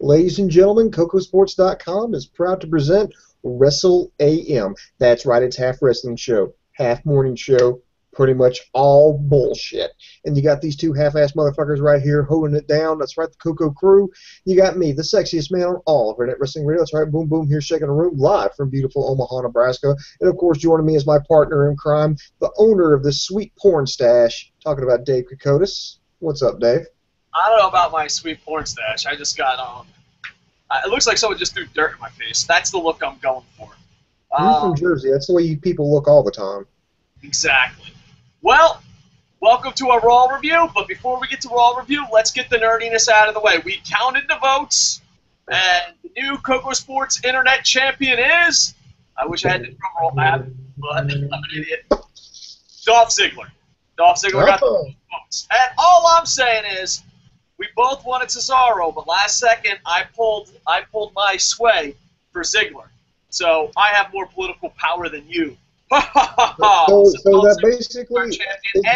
Ladies and gentlemen, Kocosports.com is proud to present Wrestle AM. That's right, it's half wrestling show, half morning show, pretty much all bullshit. And you got these two half-ass motherfuckers right here holding it down. That's right, the Coco crew. You got me, the sexiest man on all of Internet Wrestling Radio. That's right, Boom Boom here shaking the room live from beautiful Omaha, Nebraska. And, of course, joining me is my partner in crime, the owner of this sweet porn stash, talking about Dave Kokotis. What's up, Dave? I don't know about my sweet porn stash. I just got, it looks like someone just threw dirt in my face. That's the look I'm going for. You're from Jersey. That's the way you people look all the time. Exactly. Well, welcome to our Raw review, but before we get to Raw review, let's get the nerdiness out of the way. We counted the votes, and the new Kocosports Internet champion is, I wish I had the drum roll app, but I'm an idiot, Dolph Ziggler. Dolph Ziggler got the votes. And all I'm saying is, we both wanted Cesaro, but last second I pulled my sway for Ziggler. So I have more political power than you. So that basically,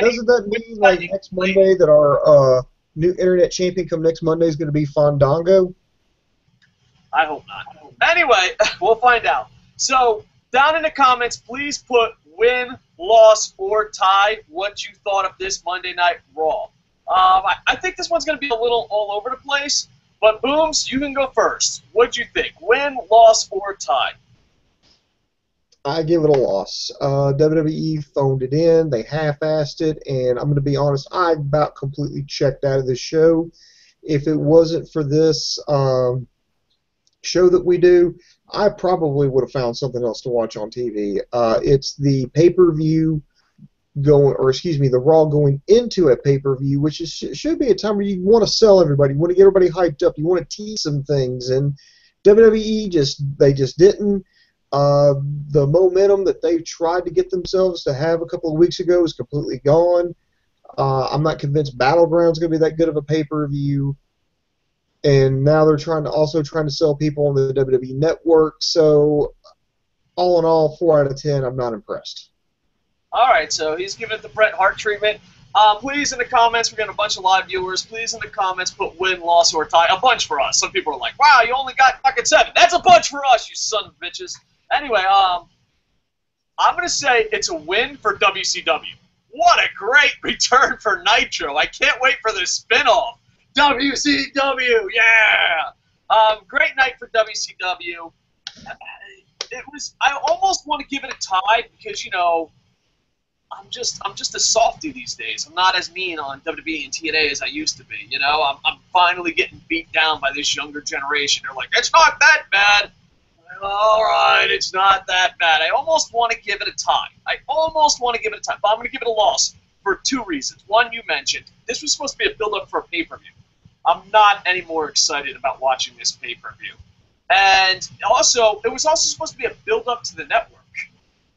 doesn't that mean like next Monday that our new internet champion come next Monday is going to be Fandango? I hope not. Anyway, we'll find out. So down in the comments, please put win, loss, or tie what you thought of this Monday Night Raw. I think this one's going to be a little all over the place, but Booms, you can go first. What'd you think? Win, loss, or tie? I give it a loss. WWE phoned it in. They half-assed it, and I'm going to be honest, I about completely checked out of the show. If it wasn't for this show that we do, I probably would have found something else to watch on TV. It's the pay-per-view the Raw going into a pay-per-view, which should be a time where you want to sell everybody, you want to get everybody hyped up, you want to tease some things, and WWE just didn't. The momentum that they tried to get themselves to have a couple of weeks ago is completely gone. I'm not convinced Battleground's going to be that good of a pay-per-view. And now they're trying to sell people on the WWE Network. So, all in all, 4 out of 10, I'm not impressed. All right, so he's giving it the Bret Hart treatment. Please, in the comments, we're getting a bunch of live viewers. Please, in the comments, put win, loss, or tie. A bunch for us. Some people are like, wow, you only got fucking 7. That's a bunch for us, you son of bitches. Anyway, I'm going to say it's a win for WCW. What a great return for Nitro. I can't wait for the spinoff. WCW, yeah! Great night for WCW. I almost want to give it a tie because, you know, I'm just a softie these days. I'm not as mean on WWE and TNA as I used to be. You know, I'm finally getting beat down by this younger generation. They're like, it's not that bad. All right, it's not that bad. I almost want to give it a tie. But I'm going to give it a loss for 2 reasons. One, you mentioned. This was supposed to be a build-up for a pay-per-view. I'm not any more excited about watching this pay-per-view. And also, it was also supposed to be a build-up to the network.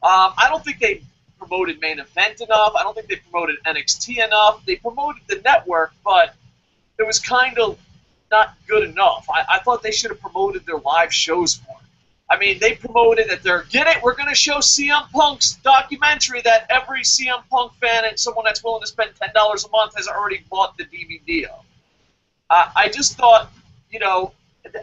I don't think they promoted Main Event enough. I don't think they promoted NXT enough. They promoted the network, but it was kind of not good enough. I thought they should have promoted their live shows more. I mean, they promoted that we're going to show CM Punk's documentary that every CM Punk fan and someone that's willing to spend $10 a month has already bought the DVD of. I just thought, you know,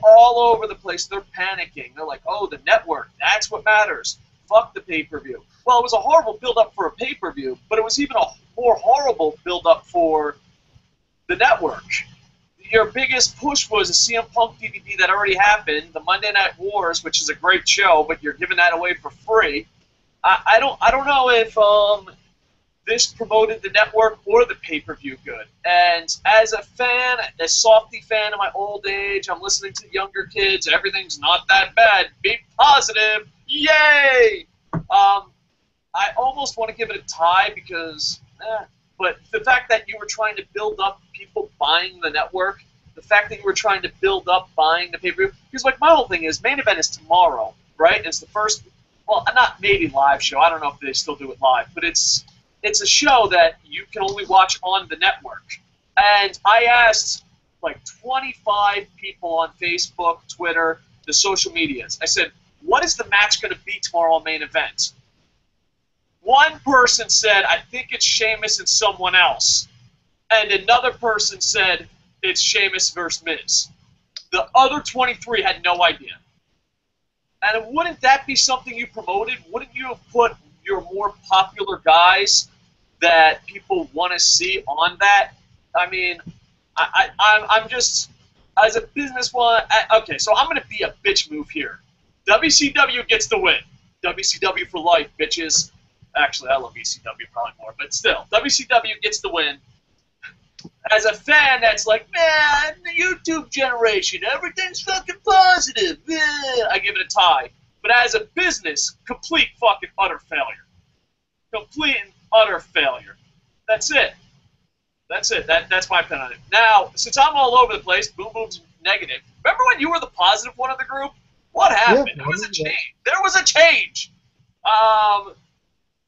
all over the place, they're panicking. They're like, oh, the network, that's what matters. Fuck the pay-per-view. Well, it was a horrible build-up for a pay-per-view, but it was even a more horrible build-up for the network. Your biggest push was a CM Punk DVD that already happened, the Monday Night Wars, which is a great show, but you're giving that away for free. I don't know if this promoted the network or the pay-per-view good. And as a fan, a softy fan in my old age, I'm listening to younger kids. Everything's not that bad. Be positive. Yay! I almost want to give it a tie because, but the fact that you were trying to build up people buying the network, the fact that you were trying to build up buying the pay-per-view, because like my whole thing is, Main Event is tomorrow, right? It's the first, well, not maybe live show. I don't know if they still do it live, but it's a show that you can only watch on the network. And I asked like 25 people on Facebook, Twitter, the social medias. I said, what is the match going to be tomorrow on Main Event? One person said, I think it's Sheamus and someone else. And another person said, it's Sheamus versus Miz. The other 23 had no idea. And wouldn't that be something you promoted? Wouldn't you have put your more popular guys that people want to see on that? I mean, I'm just, as a business one, okay, so I'm going to be a bitch move here. WCW gets the win. WCW for life, bitches. Actually, I love ECW probably more, but still, WCW gets the win. As a fan, that's like, man, the YouTube generation, everything's fucking positive. I give it a tie. But as a business, complete fucking utter failure. Complete and utter failure. That's it. That's it. That's my opinion on it. Now, since I'm all over the place, Boom Boom's negative. Remember when you were the positive one of the group? What happened? Yeah, There was a change. There was a change.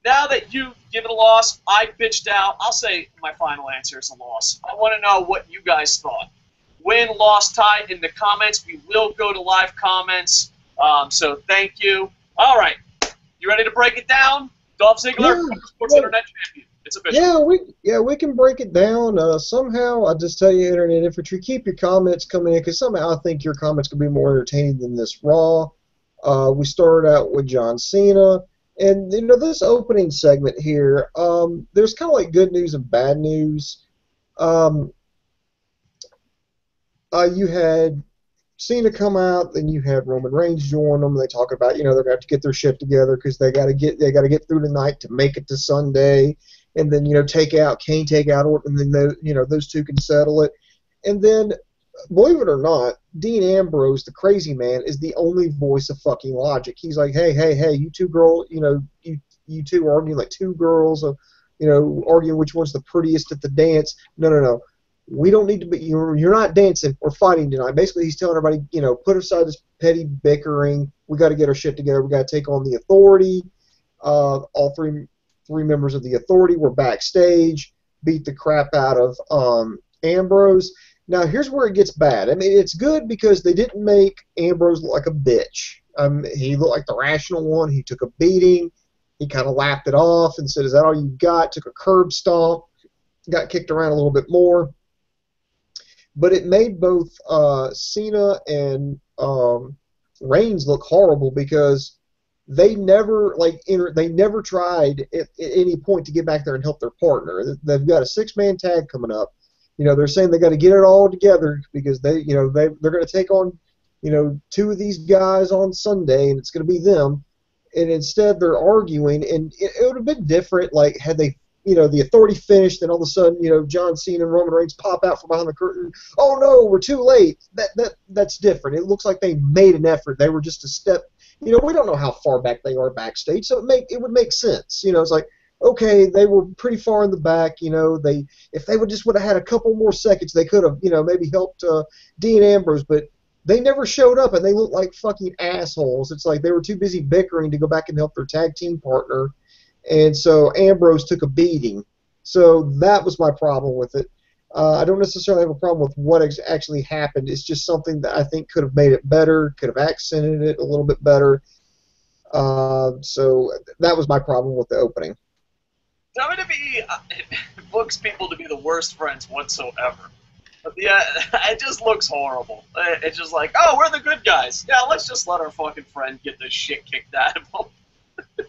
Now that you give it a loss, I bitched out. I'll say my final answer is a loss. I want to know what you guys thought. Win, loss, tie in the comments. We will go to live comments. So thank you. All right. You ready to break it down? Dolph Ziggler, Kocosports Internet Champion. It's official. We can break it down. Somehow, I'll just tell you, Internet Infantry, keep your comments coming in, because somehow I think your comments could be more entertaining than this Raw. We started out with John Cena. And, you know, this opening segment here, there's kind of like good news and bad news. You had Cena come out, then you had Roman Reigns join them. They talk about, you know, they're going to have to get their shit together because they got to get through the night to make it to Sunday. And then, you know, Kane take out Orton, and then, those two can settle it. And then, believe it or not, Dean Ambrose, the crazy man, is the only voice of fucking logic. He's like, hey, you two girls, you two are arguing like two girls, arguing which one's the prettiest at the dance. No. We don't need to be, you're not dancing or fighting tonight. Basically, he's telling everybody, put aside this petty bickering. We got to get our shit together. We got to take on the Authority. All three members of the Authority were backstage, beat the crap out of Ambrose. Now, here's where it gets bad. I mean, it's good because they didn't make Ambrose look like a bitch. He looked like the rational one. He took a beating. He kind of laughed it off and said, is that all you got? Took a curb stomp. Got kicked around a little bit more. But it made both Cena and Reigns look horrible because they never tried at any point to get back there and help their partner. They've got a 6-man tag coming up. They're saying they got to get it all together because they're going to take on, 2 of these guys on Sunday, and it's going to be them. And instead, they're arguing, and it would have been different, like had they, the Authority finished, and all of a sudden, John Cena and Roman Reigns pop out from behind the curtain. Oh no, we're too late. That's different. It looks like they made an effort. They were just a step. We don't know how far back they are backstage, so it would make sense. It's like, okay, they were pretty far in the back. If they would have had a couple more seconds, they could have, maybe helped Dean Ambrose, but they never showed up, and they looked like fucking assholes. It's like they were too busy bickering to go back and help their tag team partner, and so Ambrose took a beating. So that was my problem with it. I don't necessarily have a problem with what actually happened. It's just something that I think could have made it better, could have accented it a little bit better. So that was my problem with the opening. WWE books people to be the worst friends whatsoever. Yeah, it just looks horrible. It's just like, oh, we're the good guys. Yeah, let's just let our fucking friend get this shit kicked out of him.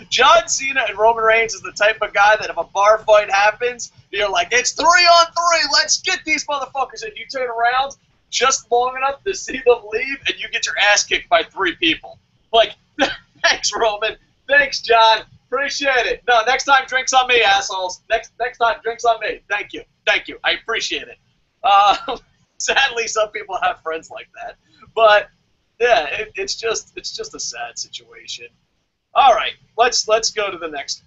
John Cena and Roman Reigns is the type of guy that if a bar fight happens, you're like, it's 3-on-3, let's get these motherfuckers. And you turn around just long enough to see them leave, and you get your ass kicked by 3 people. Like, thanks, Roman. Thanks, John. Appreciate it. No, next time, drinks on me, assholes. Next time, drinks on me. Thank you. I appreciate it. Sadly, some people have friends like that. But, yeah, it's just a sad situation. All right, let's go to the next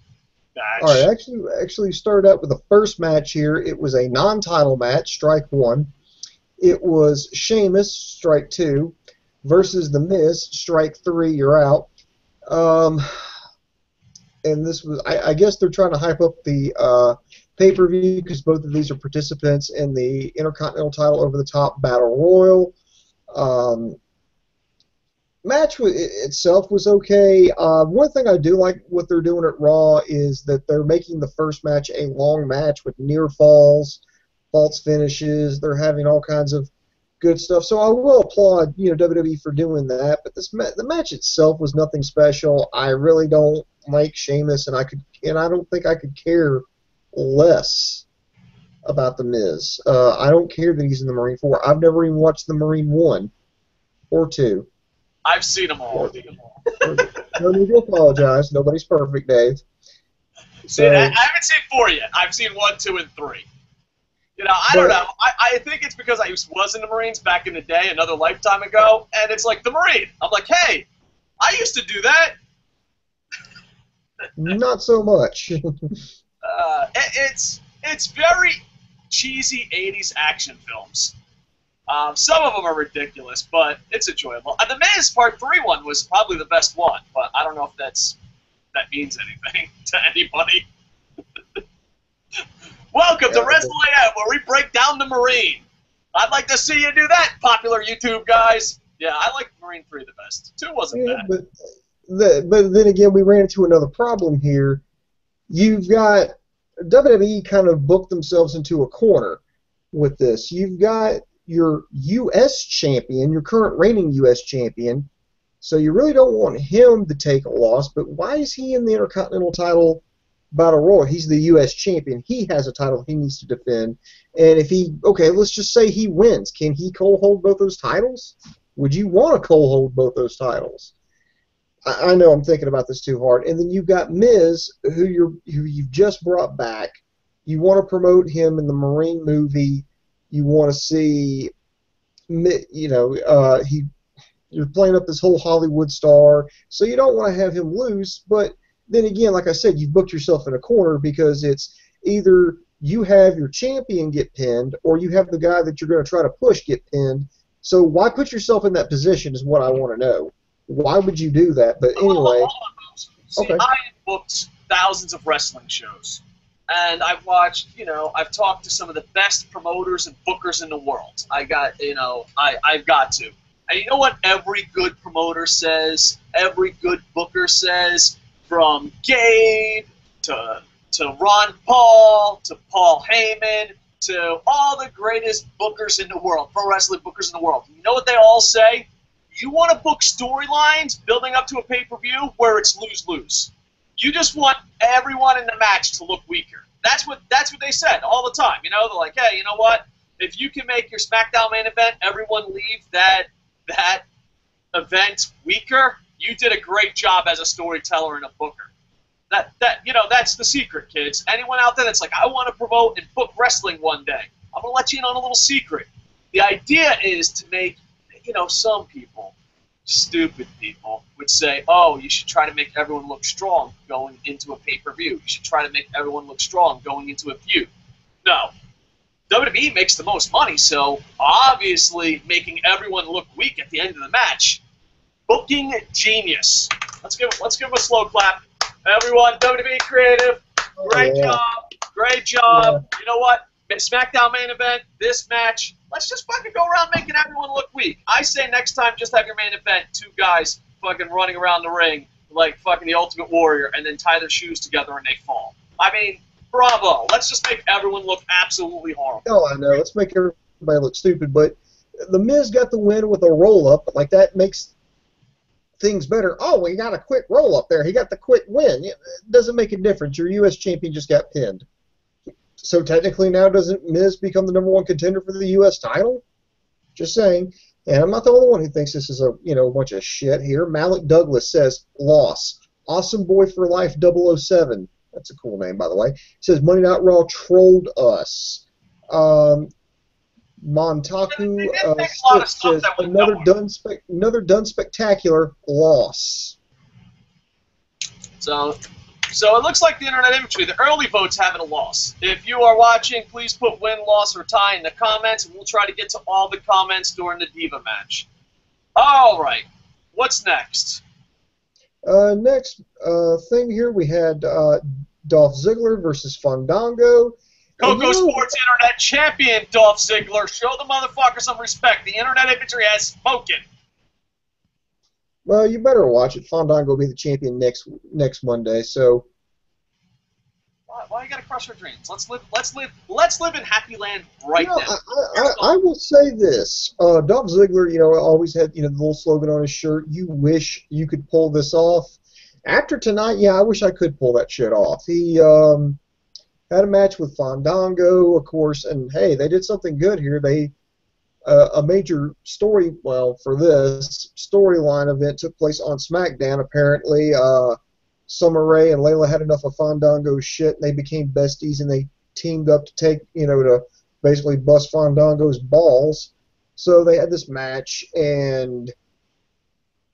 match. All right, actually started out with the first match here. It was a non-title match, strike 1. It was Sheamus, strike 2, versus The Miz, strike 3, you're out. And this was, I guess they're trying to hype up the pay-per-view because both of these are participants in the Intercontinental title over-the-top Battle Royal. Match itself was okay. One thing I do like what they're doing at Raw is that they're making the first match a long match with near falls, false finishes. They're having all kinds of good stuff. So I will applaud, WWE for doing that. But the match itself was nothing special. I really don't like Sheamus, and I don't think I could care less about the Miz. I don't care that he's in the Marine 4. I've never even watched the Marine 1 or 2. I've seen them all. No need to apologize. Nobody's perfect, Dave. See, I haven't seen 4 yet. I've seen 1, 2, and 3. I don't know. I think it's because I was in the Marines back in the day, another lifetime ago, and it's like the Marine. I'm like, hey, I used to do that. Not so much. It's very cheesy 80s action films. Some of them are ridiculous, but it's enjoyable. The Miz Part 3 one was probably the best one, but I don't know if that means anything to anybody. Welcome to Wrestle AM, where we break down the Marine. I'd like to see you do that, popular YouTube guys. Yeah, I like Marine 3 the best. 2 wasn't bad. But then again, we ran into another problem here. You've got WWE kind of booked themselves into a corner with this. You've got your U.S. champion, your current reigning U.S. champion, so you really don't want him to take a loss, but why is he in the Intercontinental title Battle Royal? He's the U.S. champion. He has a title he needs to defend, and let's just say he wins. Can he co-hold both those titles? Would you want to co-hold both those titles? I know I'm thinking about this too hard. And then you've got Miz, who you've just brought back. You want to promote him in the Marine movie. You want to see, you're playing up this whole Hollywood star, so you don't want to have him lose. But then again, like I said, you've booked yourself in a corner because it's either you have your champion get pinned or you have the guy that you're going to try to push get pinned. So why put yourself in that position is what I want to know. Why would you do that? But anyway. See, I booked thousands of wrestling shows. And I've watched, I've talked to some of the best promoters and bookers in the world. I've got to. And you know what every good promoter says, every good booker says, from Gabe to Ron Paul to Paul Heyman to all the greatest bookers in the world, pro wrestling bookers in the world. You know what they all say? You want to book storylines building up to a pay-per-view where it's lose-lose. You just want everyone in the match to look weaker. That's what they said all the time. They're like, hey, you know what? If you can make your SmackDown main event, everyone leave that event weaker, you did a great job as a storyteller and a booker. That's the secret, kids. Anyone out there that's like, I want to promote and book wrestling one day, I'm going to let you in on a little secret. The idea is to make, some people, stupid people, would say, oh, you should try to make everyone look strong going into a pay-per-view. You should try to make everyone look strong going into a feud. No. WWE makes the most money, so obviously making everyone look weak at the end of the match. Booking genius. Let's give a slow clap. Everyone, WWE creative, great job. Yeah. You know what? SmackDown main event, this match, let's just fucking go around making everyone look weak. I say next time, just have your main event, 2 guys fucking running around the ring like fucking the Ultimate Warrior and then tie their shoes together and they fall. I mean, bravo. Let's just make everyone look absolutely horrible. Oh, I know. Let's make everybody look stupid. But The Miz got the win with a roll-up. Like, that makes things better. Oh, he got a quick roll-up there. He got the quick win. It doesn't make a difference. Your U.S. champion just got pinned. So technically now doesn't Miz become the #1 contender for the U.S. title? Just saying. And I'm not the only one who thinks this is a bunch of shit here. Malik Douglas says, loss. Awesome Boy for Life 007. That's a cool name, by the way. He says, Monday Night Raw trolled us. Montaku says, another done spectacular loss. So it looks like the internet infantry, the early votes have it a loss. If you are watching, please put win, loss, or tie in the comments, and we'll try to get to all the comments during the Diva match. All right. What's next? Next thing here, we had Dolph Ziggler versus Fandango. Kocosports Internet Champion Dolph Ziggler. Show the motherfucker some respect. The internet infantry has spoken. Well, you better watch it. Fandango will be the champion next Monday, so... Why you gotta crush our dreams? Let's live in happy land right now. I will say this: Dolph Ziggler, always had the little slogan on his shirt. You wish you could pull this off. After tonight, yeah, I wish I could pull that shit off. He had a match with Fandango, of course, and hey, they did something good here. They a major for this storyline event took place on SmackDown. Apparently, Summer Rae and Layla had enough of Fandango's shit, and they became besties, and they teamed up to to basically bust Fandango's balls. So they had this match, and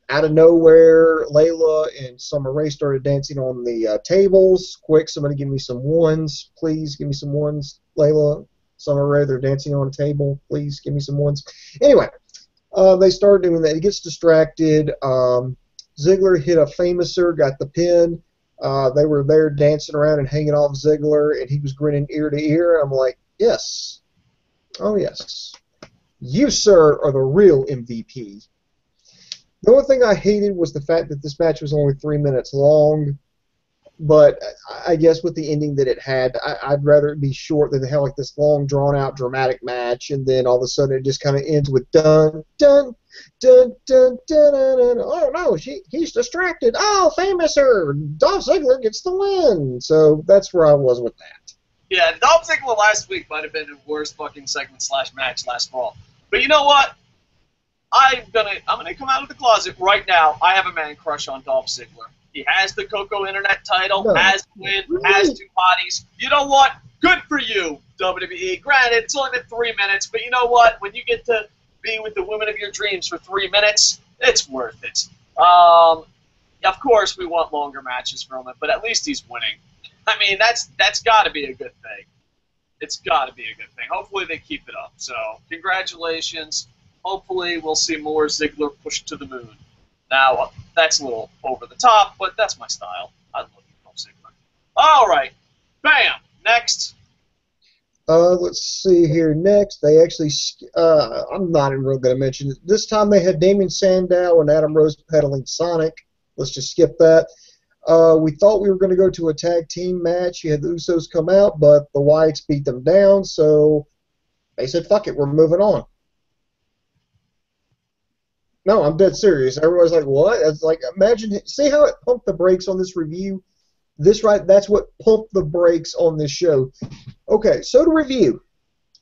out of nowhere, Layla and Summer Rae started dancing on the tables. Quick, somebody give me some ones. Please give me some ones. Layla, Summer Rae, they're dancing on a table. Please give me some ones. Anyway, they started doing that. He gets distracted. Ziggler hit a famouser, got the pin. They were there dancing around and hanging off Ziggler, and he was grinning ear to ear. I'm like, yes. Oh, yes. You, sir, are the real MVP. The only thing I hated was the fact that this match was only 3 minutes long, but I guess with the ending that it had, I'd rather it be short than have like this long, drawn-out, dramatic match, and then all of a sudden it just kind of ends with dun, dun, dun, dun, dun, dun, dun. Oh, no, he's distracted. Oh, famouser. Dolph Ziggler gets the win. So that's where I was with that. Yeah, Dolph Ziggler last week might have been the worst fucking segment / match last Raw. But you know what? I'm gonna come out of the closet right now. I have a man crush on Dolph Ziggler. He has the Coco Internet title, has the win, has 2 bodies. You know what? Good for you, WWE. Granted, it's only been 3 minutes, but you know what? When you get to be with the woman of your dreams for 3 minutes, it's worth it. Of course, we want longer matches from him, but at least he's winning. I mean, that's got to be a good thing. It's got to be a good thing. Hopefully they keep it up. So, congratulations. Hopefully we'll see more Ziggler pushed to the moon. Now, that's a little over the top, but that's my style. I love you, Dolph Ziggler. All right. Bam. Next. Let's see here. Next, they actually, I'm not even really going to mention it. This time they had Damien Sandow and Adam Rose peddling Sonic. Let's just skip that. We thought we were going to go to a tag team match. You had the Usos come out, but the Wyatts beat them down, so they said, fuck it, we're moving on. No, I'm dead serious. Everybody's like, what? It's like, imagine, see how it pumped the brakes on this review? That's what pumped the brakes on this show. Okay, so to review,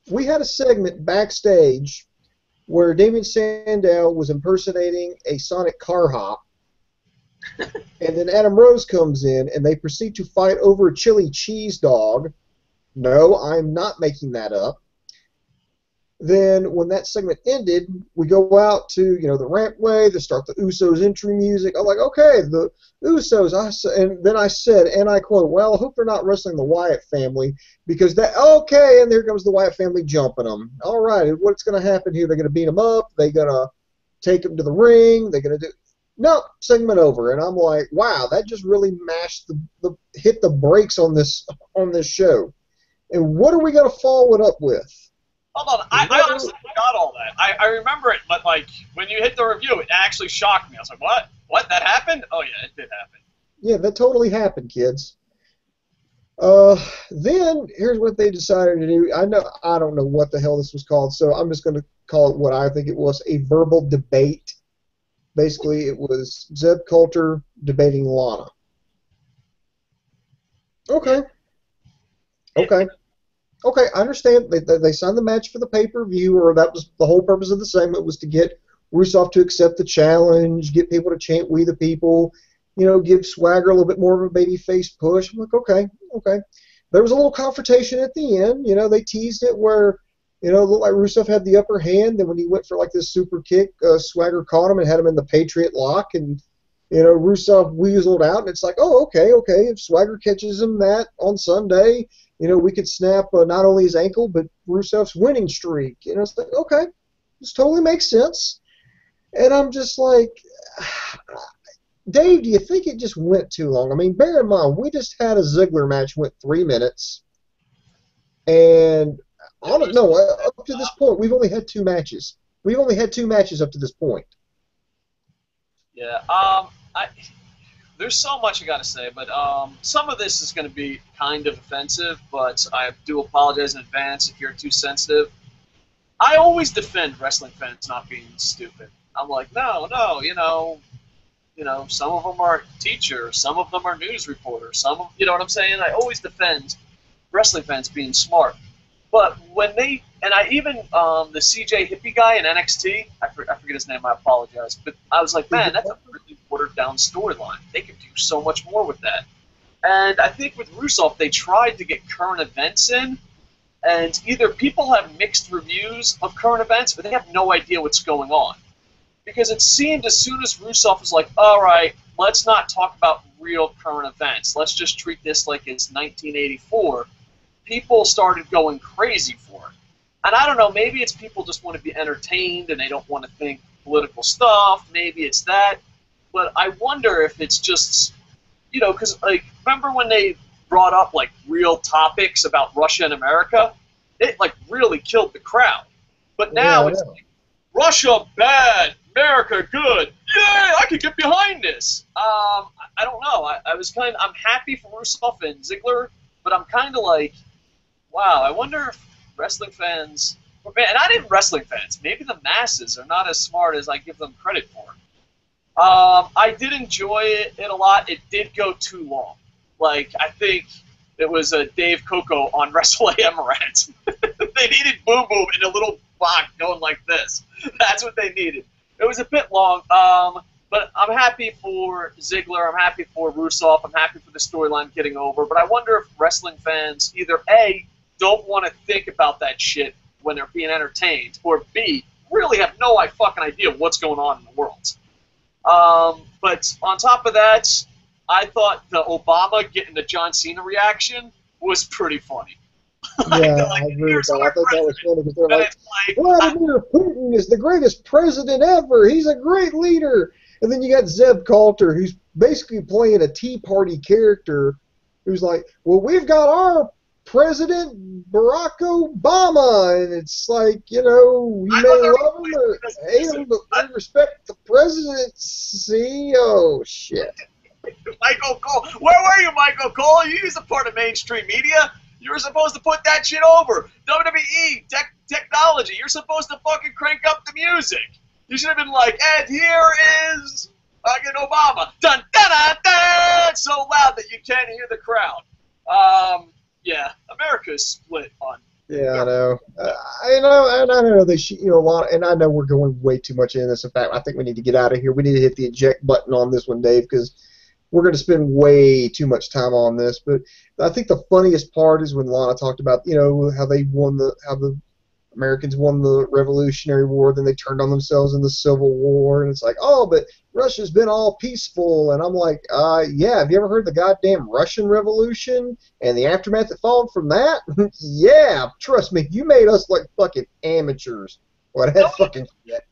we had a segment backstage where Damien Sandow was impersonating a Sonic car hop, and then Adam Rose comes in, and they proceed to fight over a chili cheese dog. No, I'm not making that up. Then, when that segment ended, we go out to, the rampway, they start the Usos entry music. I'm like, okay, the Usos. And then I said, and I quote, well, I hope they're not wrestling the Wyatt family, because okay, and there comes the Wyatt family jumping them. All right, what's going to happen here? They're going to beat them up. They're going to take them to the ring. They're going to do... No, segment over. And I'm like, wow, that just really hit the brakes on this show. And what are we going to follow it up with? Hold on, I honestly forgot all that. I remember it, but like when you hit the review, it actually shocked me. I was like, what? What? That happened? Oh yeah, it did happen. Yeah, that totally happened, kids. Then here's what they decided to do. I don't know what the hell this was called, so I'm just going to call it what I think it was, a verbal debate. Basically, it was Zeb Colter debating Lana. Okay. Okay, I understand. They signed the match for the pay-per-view, or that was the whole purpose of the segment, was to get Rusev to accept the challenge, get people to chant "We the People," give Swagger a little bit more of a babyface push. I'm like, okay. There was a little confrontation at the end. They teased it where, it looked like Rusev had the upper hand. Then when he went for like this super kick, Swagger caught him and had him in the Patriot lock, and Rusev weaseled out. And it's like, oh, okay. If Swagger catches him that on Sunday, we could snap not only his ankle, but Rusev's winning streak. It's like, okay, this totally makes sense. And I'm just like, Dave, do you think it just went too long? I mean, bear in mind, we just had a Ziggler match, went 3 minutes. And I don't know, up to this point, we've only had 2 matches. We've only had 2 matches up to this point. Yeah, there's so much I got to say, but some of this is going to be kind of offensive, but I do apologize in advance if you're too sensitive. I always defend wrestling fans not being stupid. I'm like, no, some of them are teachers, some of them are news reporters, some of, you know what I'm saying? I always defend wrestling fans being smart. But when they, and I even, the CJ Hippie guy in NXT, I forget his name, I apologize, but I was like, man, that's a really watered down storyline. They could do so much more with that. And I think with Rusev, they tried to get current events in, and either people have mixed reviews of current events, or they have no idea what's going on. Because it seemed as soon as Rusev was like, all right, let's not talk about real current events. Let's just treat this like it's 1984. People started going crazy for it. And I don't know, maybe it's people just want to be entertained and they don't want to think political stuff. Maybe it's that. But I wonder if it's just, because, like, remember when they brought up, like, real topics about Russia and America? It, like, really killed the crowd. But now it's like, Russia bad, America good. Yay, I could get behind this. I don't know. I'm happy for Rusev and Ziggler, but I'm kind of like, wow, I wonder if wrestling fans, and not even wrestling fans, maybe the masses are not as smart as I give them credit for. I did enjoy it a lot. It did go too long. Like, I think it was Dave Coco on Wrestle AM rant. They needed Boom Boom in a little block going like this. That's what they needed. It was a bit long, but I'm happy for Ziggler. I'm happy for Rusev. I'm happy for the storyline getting over. But I wonder if wrestling fans either A, don't want to think about that shit when they're being entertained, or B, really have no fucking idea what's going on in the world. But on top of that, I thought the Obama getting the John Cena reaction was pretty funny. Yeah, I agree with that. I thought that was funny because they're like, Vladimir Putin is the greatest president ever. He's a great leader. And then you got Zeb Colter, who's basically playing a Tea Party character, who's like, well, we've got our President Barack Obama, and it's like, you may love him or hate him, but we respect the presidency. Oh, shit. Michael Cole. Where were you, Michael Cole? You was a part of mainstream media. You were supposed to put that shit over. WWE, technology. You're supposed to fucking crank up the music. You should have been like, and here is fucking Obama. Dun, dun, dun, dun! So loud that you can't hear the crowd. Yeah, America is split on. Yeah, I know. I know they should, a lot, and I know we're going way too much into this. In fact, I think we need to get out of here. We need to hit the eject button on this one, Dave, because we're going to spend way too much time on this. But I think the funniest part is when Lana talked about, how the Americans won the Revolutionary War, then they turned on themselves in the Civil War, and it's like, oh, but Russia's been all peaceful, and I'm like, yeah, have you ever heard the goddamn Russian Revolution and the aftermath that followed from that? Yeah, trust me, you made us like fucking amateurs. What that fucking shit.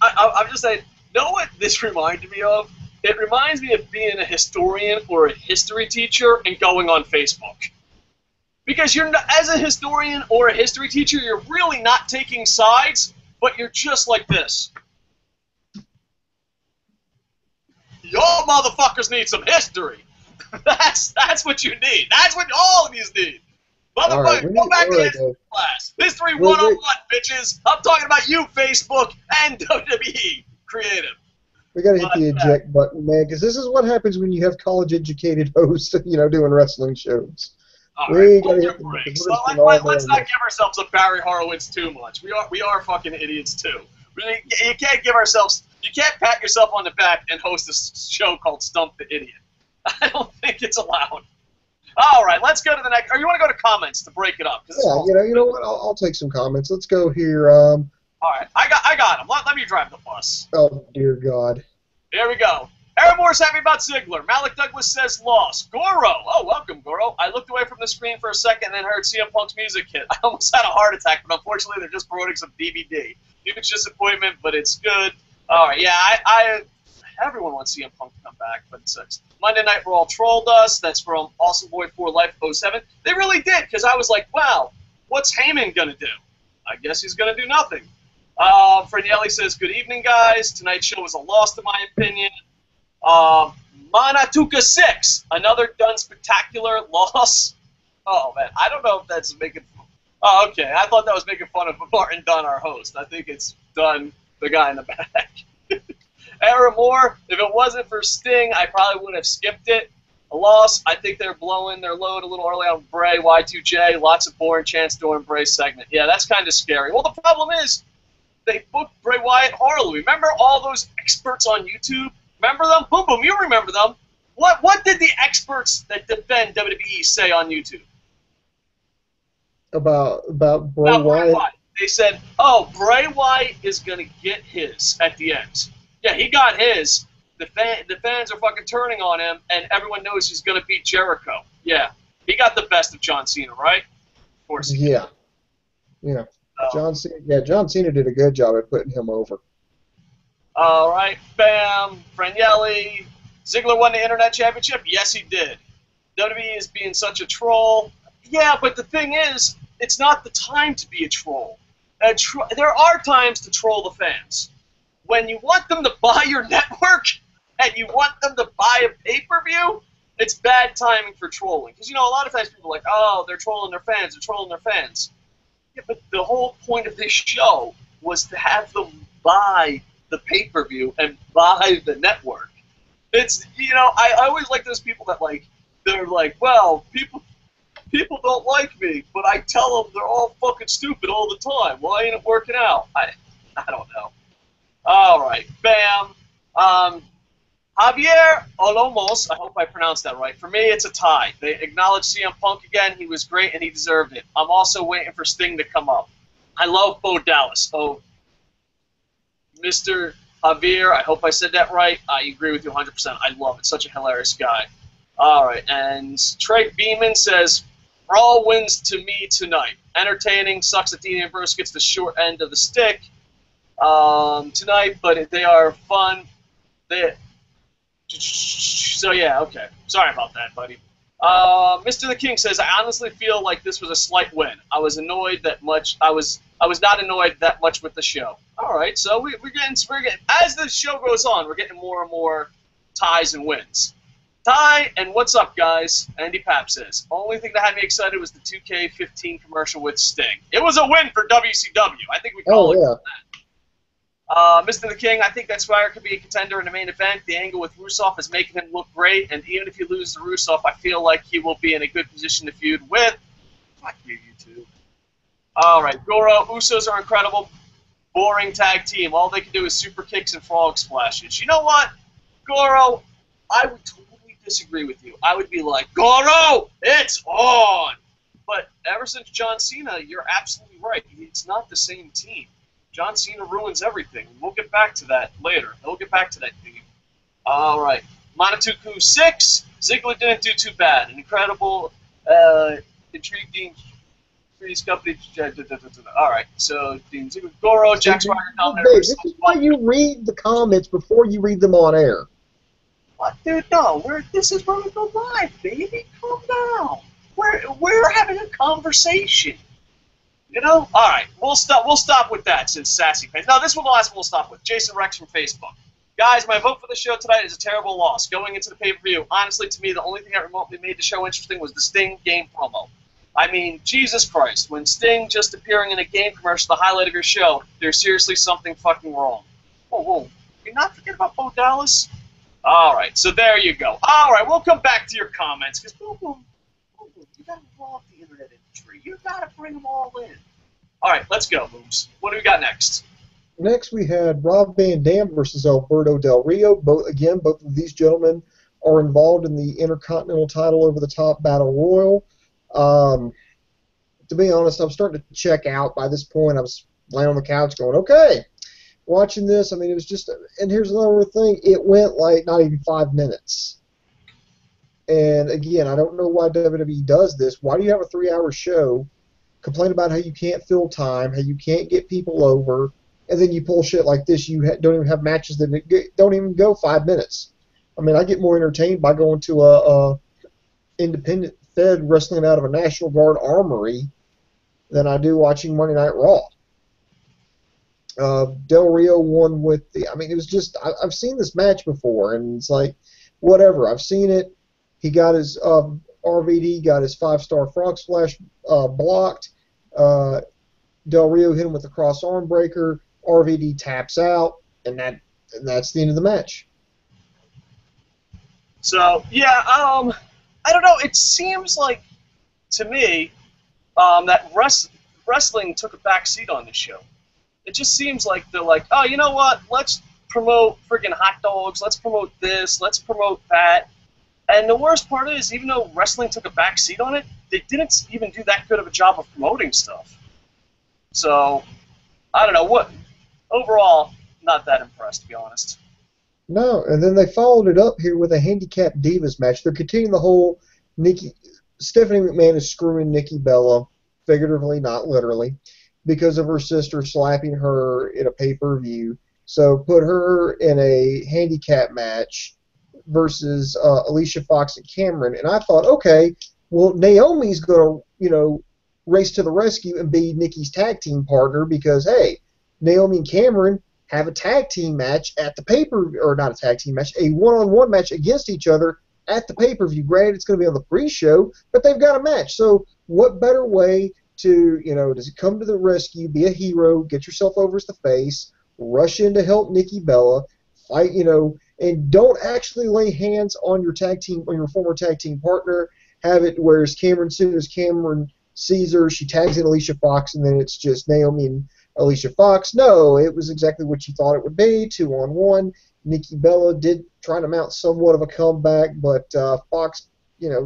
I'm just saying, know what this reminded me of? It reminds me of being a historian or a history teacher and going on Facebook. Because you're not, as a historian or a history teacher, you're really not taking sides, but you're just like this. Y'all motherfuckers need some history. That's what you need. That's what all of you need. Motherfucker, right, go back to history class. History 101, bitches. I'm talking about you, Facebook, and WWE Creative. We gotta hit the eject button, man, because this is what happens when you have college-educated hosts, doing wrestling shows. All right, let's not give ourselves a Barry Horowitz too much. We are fucking idiots too. You can't pat yourself on the back and host a show called Stump the Idiot. I don't think it's allowed. All right, let's go to the next. Or you want to go to comments to break it up? Yeah, you know what? I'll take some comments. Let's go here. All right, I got him. Let me drive the bus. Oh dear God. Here we go. Aaron Moore's happy about Ziggler. Malik Douglas says loss. Goro. Oh, welcome, Goro. I looked away from the screen for a second and then heard CM Punk's music hit. I almost had a heart attack, but unfortunately they're just promoting some DVD. Huge disappointment, but it's good. All right, yeah, everyone wants CM Punk to come back, but it sucks. Monday Night Raw trolled us. That's from Awesome Boy 4 Life 07. They really did, because I was like, wow, what's Heyman going to do? I guess he's going to do nothing. Freddie says, good evening, guys. Tonight's show was a loss, in my opinion. Manatuka 6, another done spectacular loss. Oh, man, I don't know if that's making... Oh, okay, I thought that was making fun of Martin Dunn, our host. I think it's Dunn, the guy in the back. Aaron Moore, if it wasn't for Sting, I probably would have skipped it. A loss, I think they're blowing their load a little early on Bray, Y2J, lots of boring chants during Bray's segment. Yeah, that's kind of scary. Well, the problem is, they booked Bray Wyatt horribly. Remember all those experts on YouTube? Remember them? Boom, boom, you remember them. What did the experts that defend WWE say on YouTube? About Bray Wyatt? They said, oh, Bray Wyatt is going to get his at the end. Yeah, he got his. The fans are fucking turning on him, and everyone knows he's going to beat Jericho. Yeah, he got the best of John Cena, right? Of course he did. Yeah. John Cena did a good job at putting him over. All right, bam, Franielli. Ziggler won the Internet Championship? Yes, he did. WWE is being such a troll. Yeah, but the thing is, it's not the time to be a troll. There are times to troll the fans. When you want them to buy your network and you want them to buy a pay-per-view, it's bad timing for trolling. Because, a lot of times people are like, oh, they're trolling their fans, Yeah, but the whole point of this show was to have them buy the pay-per-view and buy the network. It's, I always like those people that, they're like, well, people don't like me, but I tell them they're all fucking stupid all the time. Why ain't it working out? I don't know. All right, bam. Javier Olomos, I hope I pronounced that right. For me, it's a tie. They acknowledged CM Punk again. He was great, and he deserved it. I'm also waiting for Sting to come up. I love Bo Dallas. Oh, Mr. Javier, I hope I said that right. I agree with you 100%. I love it. Such a hilarious guy. All right, and Trey Beeman says, Raw wins to me tonight. Entertaining. Sucks that Dean Ambrose gets the short end of the stick tonight, but they are fun. So yeah, okay. Sorry about that, buddy. Mr. The King says, I honestly feel like this was a slight win. I was annoyed that much. I was not annoyed that much with the show. All right, so we're getting as the show goes on, we're getting more and more ties and wins. Ty, and what's up, guys? Andy Papp says, only thing that had me excited was the 2K15 commercial with Sting. It was a win for WCW. I think we call it that. Mr. The King, I think that Swagger could be a contender in the main event. The angle with Rusev is making him look great, and even if he loses to Rusev, I feel like he will be in a good position to feud with. Fuck you, two. All right, Goro, Usos are incredible. Boring tag team. All they can do is super kicks and frog splashes. You know what, Goro? I would totally disagree with you. I would be like, Goro, it's on. But ever since John Cena, you're absolutely right. It's not the same team. John Cena ruins everything. We'll get back to that later. We'll get back to that theme. All right. Manatuku 6. Ziggler didn't do too bad. An incredible, intriguing Freeze Company. All right. So, Dean Ziggler, Goro, Jack Swagger, this is why you read the comments before you read them on air. What, dude? No. This is where we go live, baby. Calm down. We're having a conversation. All right, we'll stop with that since Sassy pays. No, this one the last one we'll stop with. Jason Rex from Facebook. Guys, my vote for the show tonight is a terrible loss. Going into the pay-per-view, honestly, to me, the only thing that remotely made the show interesting was the Sting game promo. I mean, Jesus Christ, when Sting just appearing in a game commercial, the highlight of your show, there's seriously something fucking wrong. Whoa. You're not forgetting about Bo Dallas? All right, so there you go. All right, we'll come back to your comments, because boom, you got to involve the internet industry. You got to bring them all in. All right, let's go, Booms. What do we got next? Next, we had Rob Van Dam versus Alberto Del Rio. Both of these gentlemen are involved in the Intercontinental title over the top battle royal. To be honest, I'm starting to check out by this point. I was laying on the couch going, okay, watching this. I mean, it was just, and here's another thing. It went like not even 5 minutes. And again, I don't know why WWE does this. Why do you have a 3-hour show, complain about how you can't fill time, how you can't get people over, and then you pull shit like this? You don't even have matches that don't even go 5 minutes. I mean, I get more entertained by going to a independent Fed wrestling out of a National Guard armory than I do watching Monday Night Raw. Del Rio won with the... I mean, it was just... I've seen this match before, and it's like... whatever. I've seen it. He got his RVD got his 5-star frog splash blocked. Del Rio hit him with a cross arm breaker. RVD taps out, and that's the end of the match. So yeah, I don't know. It seems like to me that wrestling took a back seat on this show. It just seems like they're like, oh, you know what? Let's promote friggin' hot dogs. Let's promote this. Let's promote that. And the worst part is, even though wrestling took a back seat on it, they didn't even do that good of a job of promoting stuff. So, I don't know. What overall, not that impressed, to be honest. No, and then they followed it up here with a handicap divas match. They're continuing the whole Stephanie McMahon is screwing Nikki Bella, figuratively, not literally, because of her sister slapping her in a pay-per-view. So put her in a handicap match versus Alicia Fox and Cameron. And I thought, okay, well, Naomi's going to, race to the rescue and be Nikki's tag team partner because, hey, Naomi and Cameron have a tag team match at the pay-per-view, or not a tag team match, a one-on-one match against each other at the pay-per-view. Granted, it's going to be on the pre-show, but they've got a match. So what better way to, to come to the rescue, be a hero, get yourself over as the face, rush in to help Nikki Bella, fight, and don't actually lay hands on your former tag team partner. Have it where as soon as Cameron sees her, she tags in Alicia Fox, and then it's just Naomi and Alicia Fox. No, it was exactly what you thought it would be, 2-on-1. Nikki Bella did try to mount somewhat of a comeback, but Fox,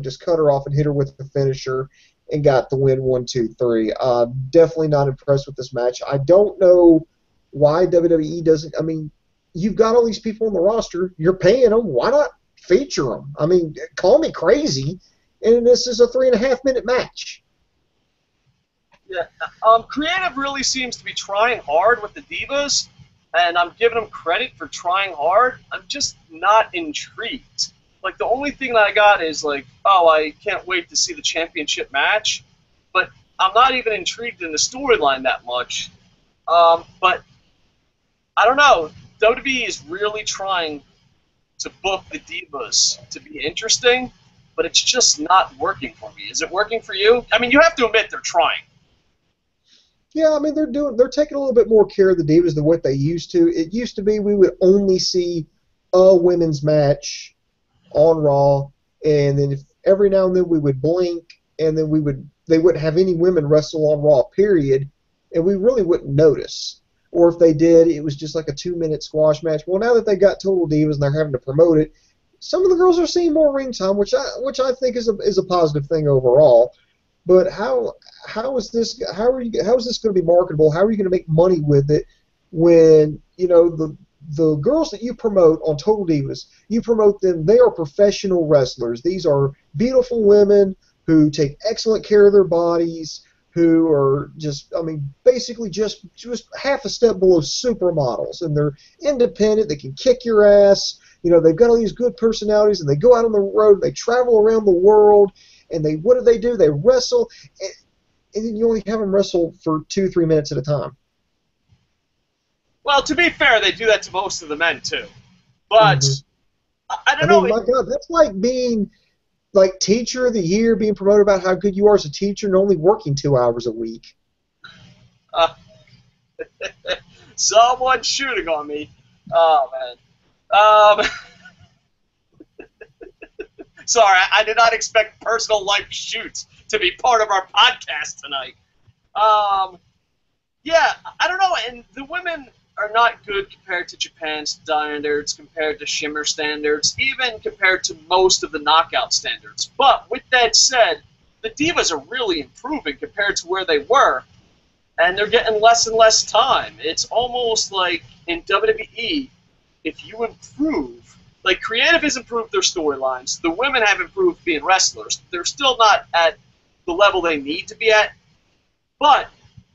just cut her off and hit her with the finisher and got the win 1-2-3. Definitely not impressed with this match. I don't know why WWE doesn't. I mean, you've got all these people on the roster. You're paying them. Why not feature them? I mean, call me crazy, and this is a 3.5-minute match. Yeah, Creative really seems to be trying hard with the Divas, and I'm giving them credit for trying hard. I'm just not intrigued. Like, the only thing that I got is, like, oh, I can't wait to see the championship match, but I'm not even intrigued in the storyline that much. But, I don't know, WWE is really trying to book the Divas to be interesting, but it's just not working for me. Is it working for you? I mean, you have to admit they're trying. Yeah, I mean, they're taking a little bit more care of the Divas than what they used to. It used to be we would only see a women's match on Raw, and then every now and then we would blink, and then they wouldn't have any women wrestle on Raw, period, and we really wouldn't notice. Or if they did, it was just like a 2-minute squash match. Well, now that they got Total Divas and they're having to promote it, some of the girls are seeing more ring time, which I think is a positive thing overall. But how is this going to be marketable? How are you going to make money with it when the girls that you promote on Total Divas, you promote them, they are professional wrestlers. These are beautiful women who take excellent care of their bodies, who are basically just half a step below supermodels, and they're independent. They can kick your ass. They've got all these good personalities, and they go out on the road, they travel around the world, and what do? They wrestle, and then you only have them wrestle for 2-3 minutes at a time. Well, to be fair, they do that to most of the men, too. But, I don't know. My God, that's like being, like, Teacher of the Year, being promoted about how good you are as a teacher and only working 2 hours a week. Someone's shooting on me. Oh, man. Sorry, I did not expect personal life shoots to be part of our podcast tonight. Yeah, I don't know, and the women are not good compared to Japan's standards, compared to Shimmer standards, even compared to most of the knockout standards. But with that said, the Divas are really improving compared to where they were, and they're getting less and less time. It's almost like in WWE, if you improve, like, Creative has improved their storylines. The women have improved being wrestlers. They're still not at the level they need to be at. But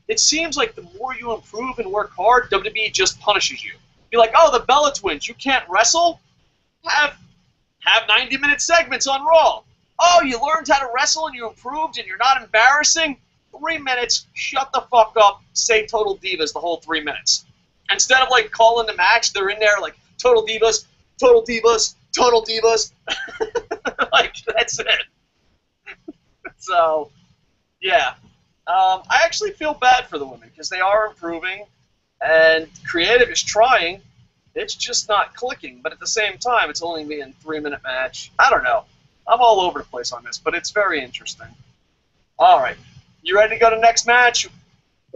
it seems like the more you improve and work hard, WWE just punishes you. You're like, oh, the Bella Twins, you can't wrestle? Have 90-minute segments on Raw. Oh, you learned how to wrestle and you improved and you're not embarrassing? 3 minutes, shut the fuck up, say Total Divas the whole 3 minutes. Instead of, like, calling the match, they're in there like, Total Divas, Total Divas. Like, that's it. So, yeah. I actually feel bad for the women because they are improving, and creative is trying. It's just not clicking. But at the same time, it's only being a 3-minute match. I don't know. I'm all over the place on this, but it's very interesting. All right. You ready to go to the next match?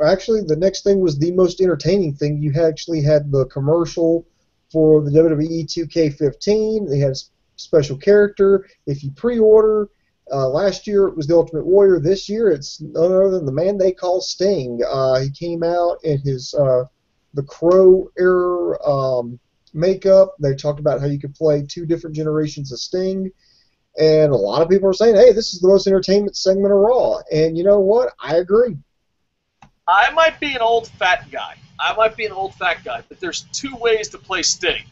Actually, the next thing was the most entertaining thing. You actually had the commercial for the WWE 2K15. They had a special character. If you pre-order, last year it was the Ultimate Warrior. This year it's none other than the man they call Sting. He came out in his the Crow era makeup. They talked about how you could play 2 different generations of Sting. And a lot of people are saying, hey, this is the most entertainment segment of Raw. And you know what? I agree. I might be an old fat guy. But there's 2 ways to play Sting.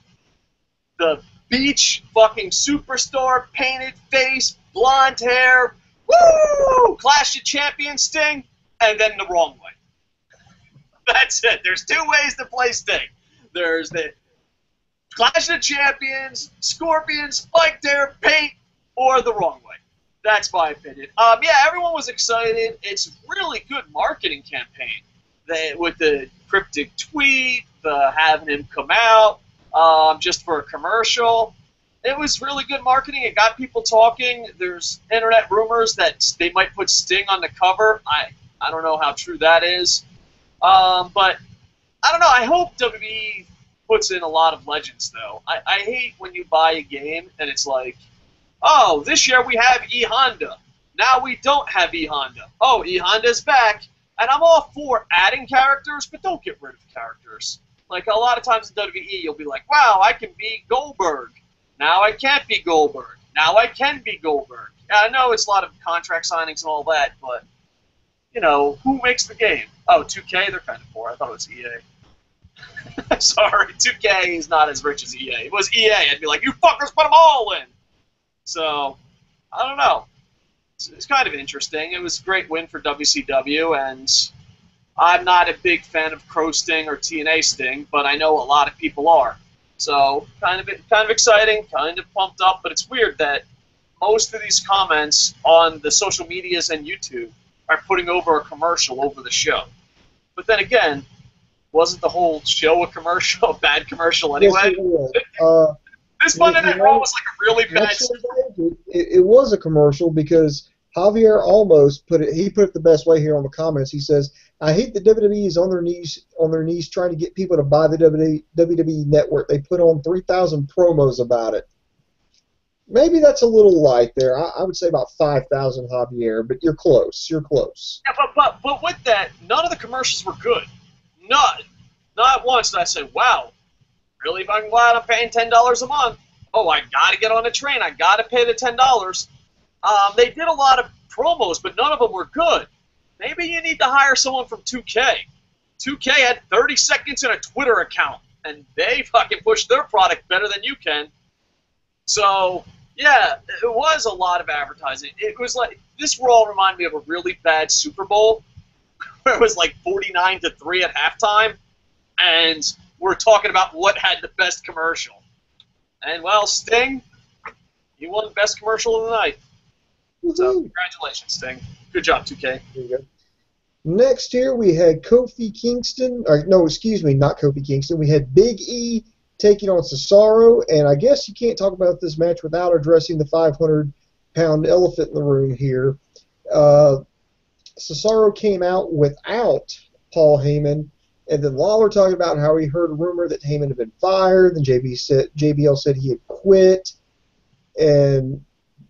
The beach fucking superstar, painted face, blonde hair, woo! Clash of Champions Sting, and then the wrong way. That's it. There's 2 ways to play Sting. There's the Clash of Champions, Scorpion, spiked hair, paint, or the wrong way. That's my opinion. Yeah, everyone was excited. It's a really good marketing campaign. With the cryptic tweet, the having him come out just for a commercial. It was really good marketing. It got people talking. There's internet rumors that they might put Sting on the cover. I don't know how true that is. But I don't know. I hope WWE puts in a lot of legends, though. I hate when you buy a game and it's like, oh, this year we have E Honda. Now we don't have E Honda. Oh, E Honda's back. And I'm all for adding characters, but don't get rid of characters. Like, a lot of times in WWE, you'll be like, wow, I can be Goldberg. Now I can't be Goldberg. Now I can be Goldberg. Yeah, I know it's a lot of contract signings and all that, but, you know, who makes the game? Oh, 2K? They're kind of poor. I thought it was EA. Sorry, 2K is not as rich as EA. If it was EA, I'd be like, you fuckers put them all in. So, I don't know. It's kind of interesting. It was a great win for WCW, and I'm not a big fan of Crow Sting or TNA Sting, but I know a lot of people are. So, kind of exciting, kind of pumped up, but it's weird that most of these comments on the social medias and YouTube are putting over a commercial over the show. But then again, wasn't the whole show a commercial, a bad commercial anyway? Yes, it was. This Monday Night Raw was like a really bad. Actually, it was a commercial because Javier almost put it the best way here on the comments. He says, "I hate that WWE is on their knees trying to get people to buy the WWE network. They put on 3,000 promos about it." Maybe that's a little light there. I would say about 5,000, Javier, but you're close. You're close. Yeah, but with that, none of the commercials were good. None. Not once did I say, wow, really fucking glad I'm paying $10 a month. Oh, I got to get on a train. I got to pay the $10. They did a lot of promos, but none of them were good. Maybe you need to hire someone from 2K. 2K had 30 seconds in a Twitter account, and they fucking pushed their product better than you can. So, yeah, it was a lot of advertising. It was like, this Raw reminded me of a really bad Super Bowl, where it was like 49-3 at halftime, and we're talking about what had the best commercial. And, well, Sting, you won the best commercial of the night. So, congratulations, Sting. Good job, 2K. There you go. Next here, we had Kofi Kingston. No, excuse me, not Kofi Kingston. We had Big E taking on Cesaro, and I guess you can't talk about this match without addressing the 500-pound elephant in the room here. Cesaro came out without Paul Heyman, and then Lawler talking about how he heard a rumor that Heyman had been fired, then JBL said he had quit, and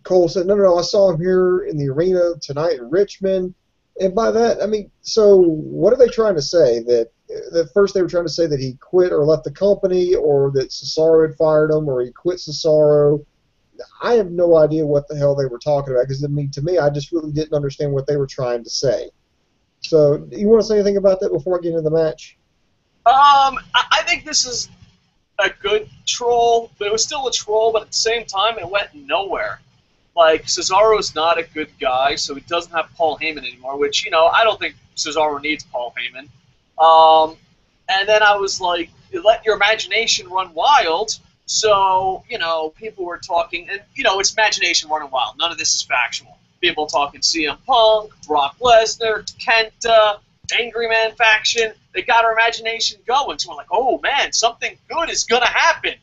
Cole said, no, I saw him here in the arena tonight in Richmond. And by that, I mean, so what are they trying to say? That first they were trying to say that he quit or left the company, or that Cesaro had fired him, or he quit Cesaro. I have no idea what the hell they were talking about, because, I mean, to me, I just really didn't understand what they were trying to say. So, do you want to say anything about that before I get into the match? I think this is a good troll, but it was still a troll, but at the same time, it went nowhere. Like, Cesaro's not a good guy, so he doesn't have Paul Heyman anymore, which, you know, I don't think Cesaro needs Paul Heyman. And then I was like, let your imagination run wild. So, people were talking, and, it's imagination running wild. None of this is factual. People talking CM Punk, Brock Lesnar, Kenta, Angry Man faction. They got our imagination going. So we're like, oh, man, something good is going to happen.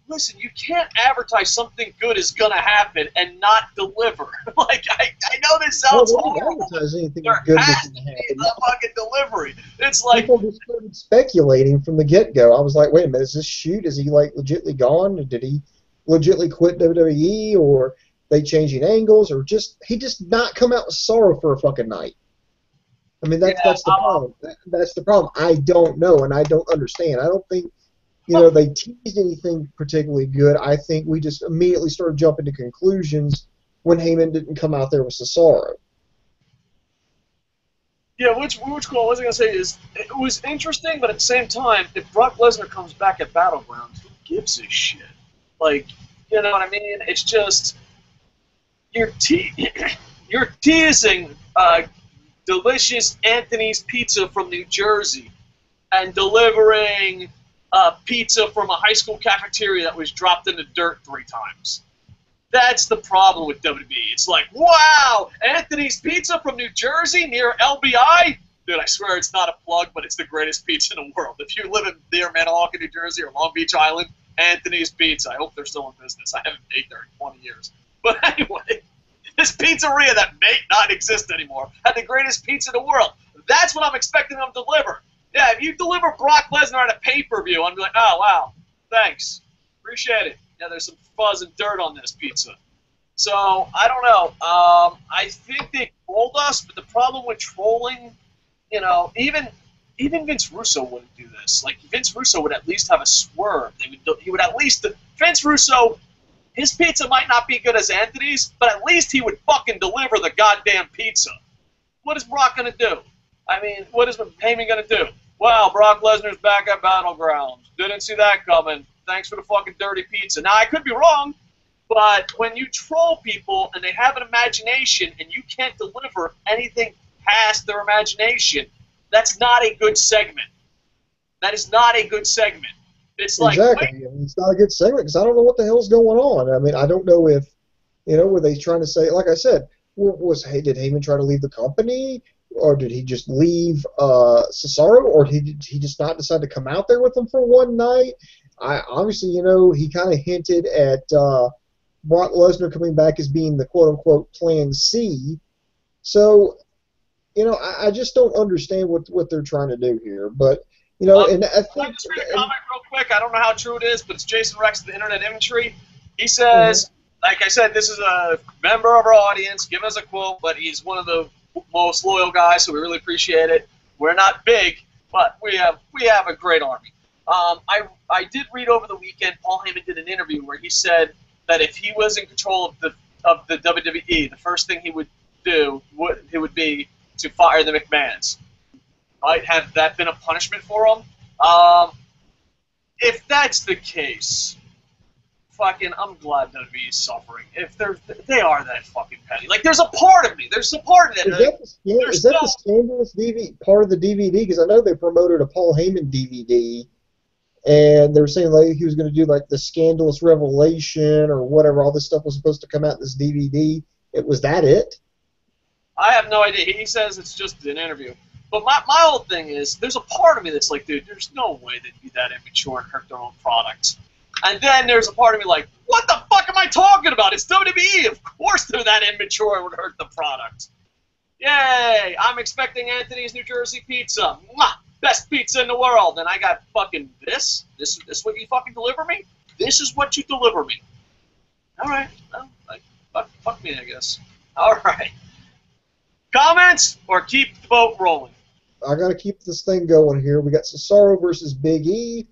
Listen, you can't advertise something good is going to happen and not deliver. I know this sounds horrible. Advertise anything There good has that's to going to be happen. a fucking delivery. It's like, People just started speculating from the get-go. I was like, wait a minute, is this shoot? Is he legitly gone? Did he legitly quit WWE, or they changing angles, or he just not come out with Sorrow for a fucking night? I mean, that's the problem. That's the problem. I don't know, and I don't understand. I don't think they teased anything particularly good. I think we just immediately started jumping to conclusions when Heyman didn't come out there with Cesaro. Yeah, which what was I going to say is, it was interesting, but at the same time, if Brock Lesnar comes back at Battleground, who gives a shit? You know what I mean? It's just, you're teasing delicious Anthony's Pizza from New Jersey and delivering pizza from a high school cafeteria that was dropped in the dirt 3 times. That's the problem with WWE. It's like, wow, Anthony's Pizza from New Jersey near LBI? Dude, I swear it's not a plug, but it's the greatest pizza in the world. If you live near Manahawkin, New Jersey, or Long Beach Island, Anthony's Pizza. I hope they're still in business. I haven't ate there in 20 years. But anyway, this pizzeria that may not exist anymore had the greatest pizza in the world. That's what I'm expecting them to deliver. Yeah, if you deliver Brock Lesnar at a pay-per-view, I'm like, oh, wow, thanks. Appreciate it. Yeah, there's some fuzz and dirt on this pizza. So, I don't know. I think they trolled us, but the problem with trolling, even Vince Russo wouldn't do this. Like, Vince Russo would at least have a swerve. He would at least... Vince Russo, his pizza might not be good as Anthony's, but at least he would fucking deliver the goddamn pizza. What is Brock going to do? I mean, what is Heyman going to do? Wow, Brock Lesnar's back at Battleground. Didn't see that coming. Thanks for the fucking dirty pizza. Now, I could be wrong, but when you troll people and they have an imagination and you can't deliver anything past their imagination, that's not a good segment. That is not a good segment. It's like, exactly. It's not a good segment because I don't know what the hell's going on. I mean, I don't know if, were they trying to say, like I said, did Heyman try to leave the company? Or did he just leave Cesaro? Or did he just not decide to come out there with them for one night? Obviously, he kind of hinted at Brock Lesnar coming back as being the quote-unquote Plan C. So, I just don't understand what they're trying to do here. But, and I think... Let me just read a comment real quick. I don't know how true it is, but it's Jason Rex of the Internet Inventory. He says, like I said, this is a member of our audience. Give us a quote, but he's one of the most loyal guys, so we really appreciate it. We're not big, but we have a great army. I did read over the weekend, Paul Heyman did an interview where he said that if he was in control of the WWE, the first thing he would do would be to fire the McMahons. Might have that been a punishment for him? If that's the case, I'm glad WWE is suffering. If they are that fucking petty. Like, there's a part of me. There's a part of it. Is that the scandalous part of the DVD? Because I know they promoted a Paul Heyman DVD, and they were saying like he was going to do like the scandalous revelation or whatever. All this stuff was supposed to come out in this DVD. Was that it? I have no idea. He says it's just an interview. But my whole thing is, there's a part of me that's like, dude, there's no way they'd be that immature and hurt their own product. And then there's a part of me like, what the fuck am I talking about? It's WWE. Of course they're that immature. It would hurt the product. Yay! I'm expecting Anthony's New Jersey Pizza. Mwah! Best pizza in the world. And I got fucking this. This is what you fucking deliver me? This is what you deliver me. All right. Well, fuck me, I guess. All right. Comments or keep the boat rolling? I got to keep this thing going here. We got Cesaro versus Big E.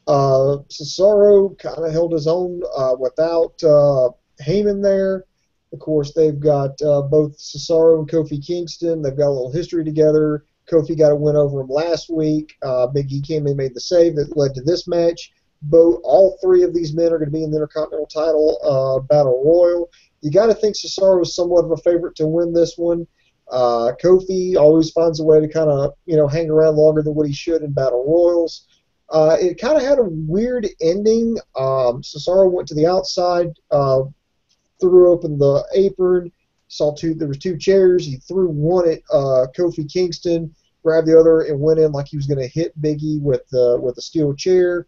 Cesaro kind of held his own without Heyman there. Of course, they've got both Cesaro and Kofi Kingston. They've got a little history together. Kofi got a win over him last week. Big E came and made the save that led to this match. All 3 of these men are going to be in the Intercontinental title Battle Royal. You got to think Cesaro is somewhat of a favorite to win this one. Kofi always finds a way to kind of hang around longer than what he should in Battle Royals. It kind of had a weird ending. Cesaro went to the outside, threw open the apron, there was two chairs. He threw one at Kofi Kingston, grabbed the other, and went in like he was going to hit Biggie with a steel chair.